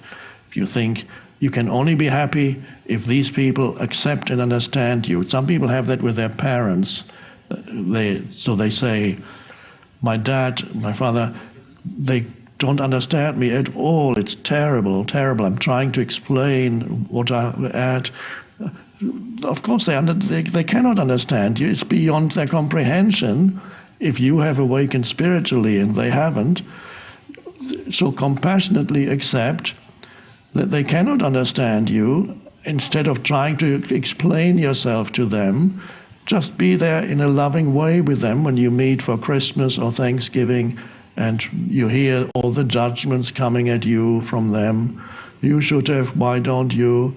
If you think you can only be happy if these people accept and understand you. Some people have that with their parents. So they say, my dad, my father, they don't understand me at all. It's terrible, terrible. I'm trying to explain what I'm at. Of course, they cannot understand you. It's beyond their comprehension if you have awakened spiritually and they haven't. So compassionately accept that they cannot understand you. Instead of trying to explain yourself to them, just be there in a loving way with them when you meet for Christmas or Thanksgiving and you hear all the judgments coming at you from them. You should have, why don't you?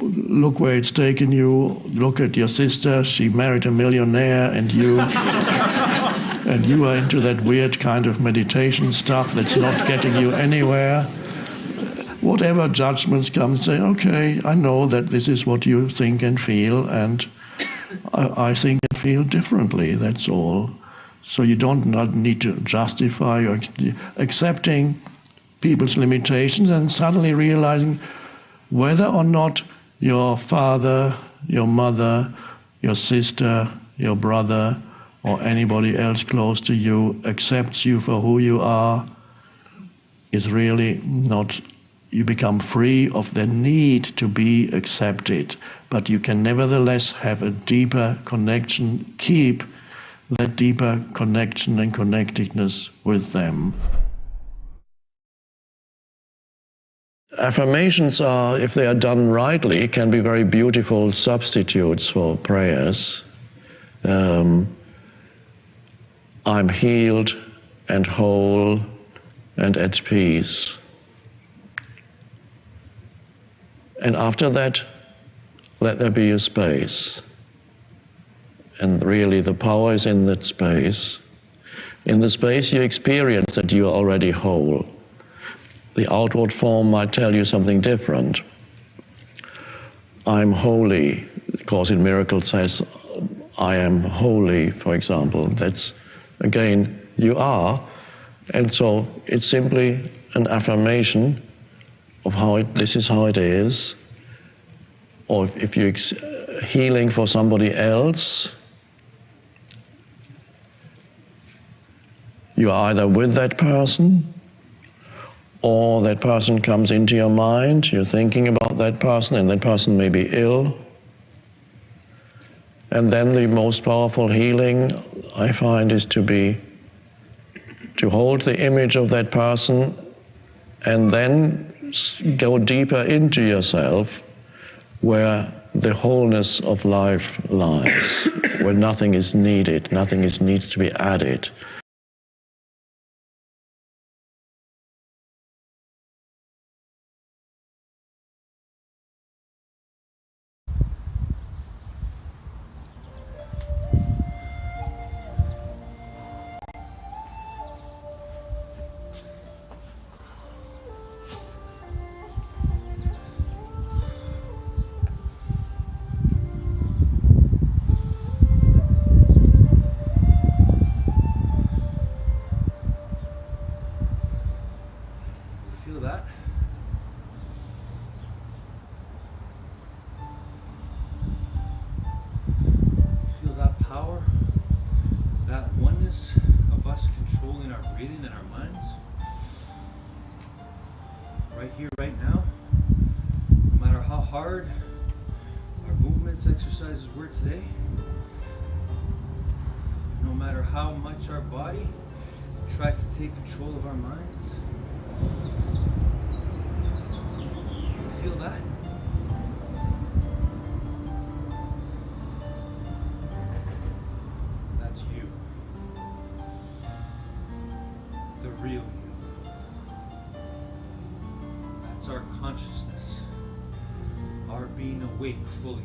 Look where it's taken you. Look at your sister, she married a millionaire and you and you are into that weird kind of meditation stuff that's not getting you anywhere. Whatever judgments come, say, okay, I know that this is what you think and feel, and I think and feel differently, that's all. So you don't need to justify or accepting people's limitations and suddenly realizing whether or not your father, your mother, your sister, your brother, or anybody else close to you accepts you for who you are is really not. You become free of the need to be accepted, but you can nevertheless have a deeper connection, keep that deeper connection and connectedness with them. Affirmations are, if they are done rightly, can be very beautiful substitutes for prayers. I'm healed and whole and at peace. And after that, let there be a space. And really the power is in that space. In the space you experience that you are already whole. The outward form might tell you something different. I'm holy. The Course in Miracles says, I am holy, for example. That's, again, you are. And so it's simply an affirmation of how this is how it is. Or if you're healing for somebody else, you are either with that person, or that person comes into your mind, you're thinking about that person, and that person may be ill. And then the most powerful healing, I find, is to hold the image of that person and then go deeper into yourself where the wholeness of life lies, where nothing is needed, nothing needs to be added. Feel that? Feel that power, that oneness of us controlling our breathing and our minds? Right here, right now, no matter how hard our movements, exercises were today, no matter how much our body tried to take control of our minds, feel that? That's you. The real you. That's our consciousness. Our being awake fully.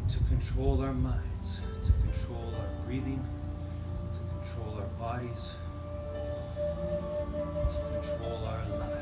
To control our minds, to control our breathing, to control our bodies, to control our lives.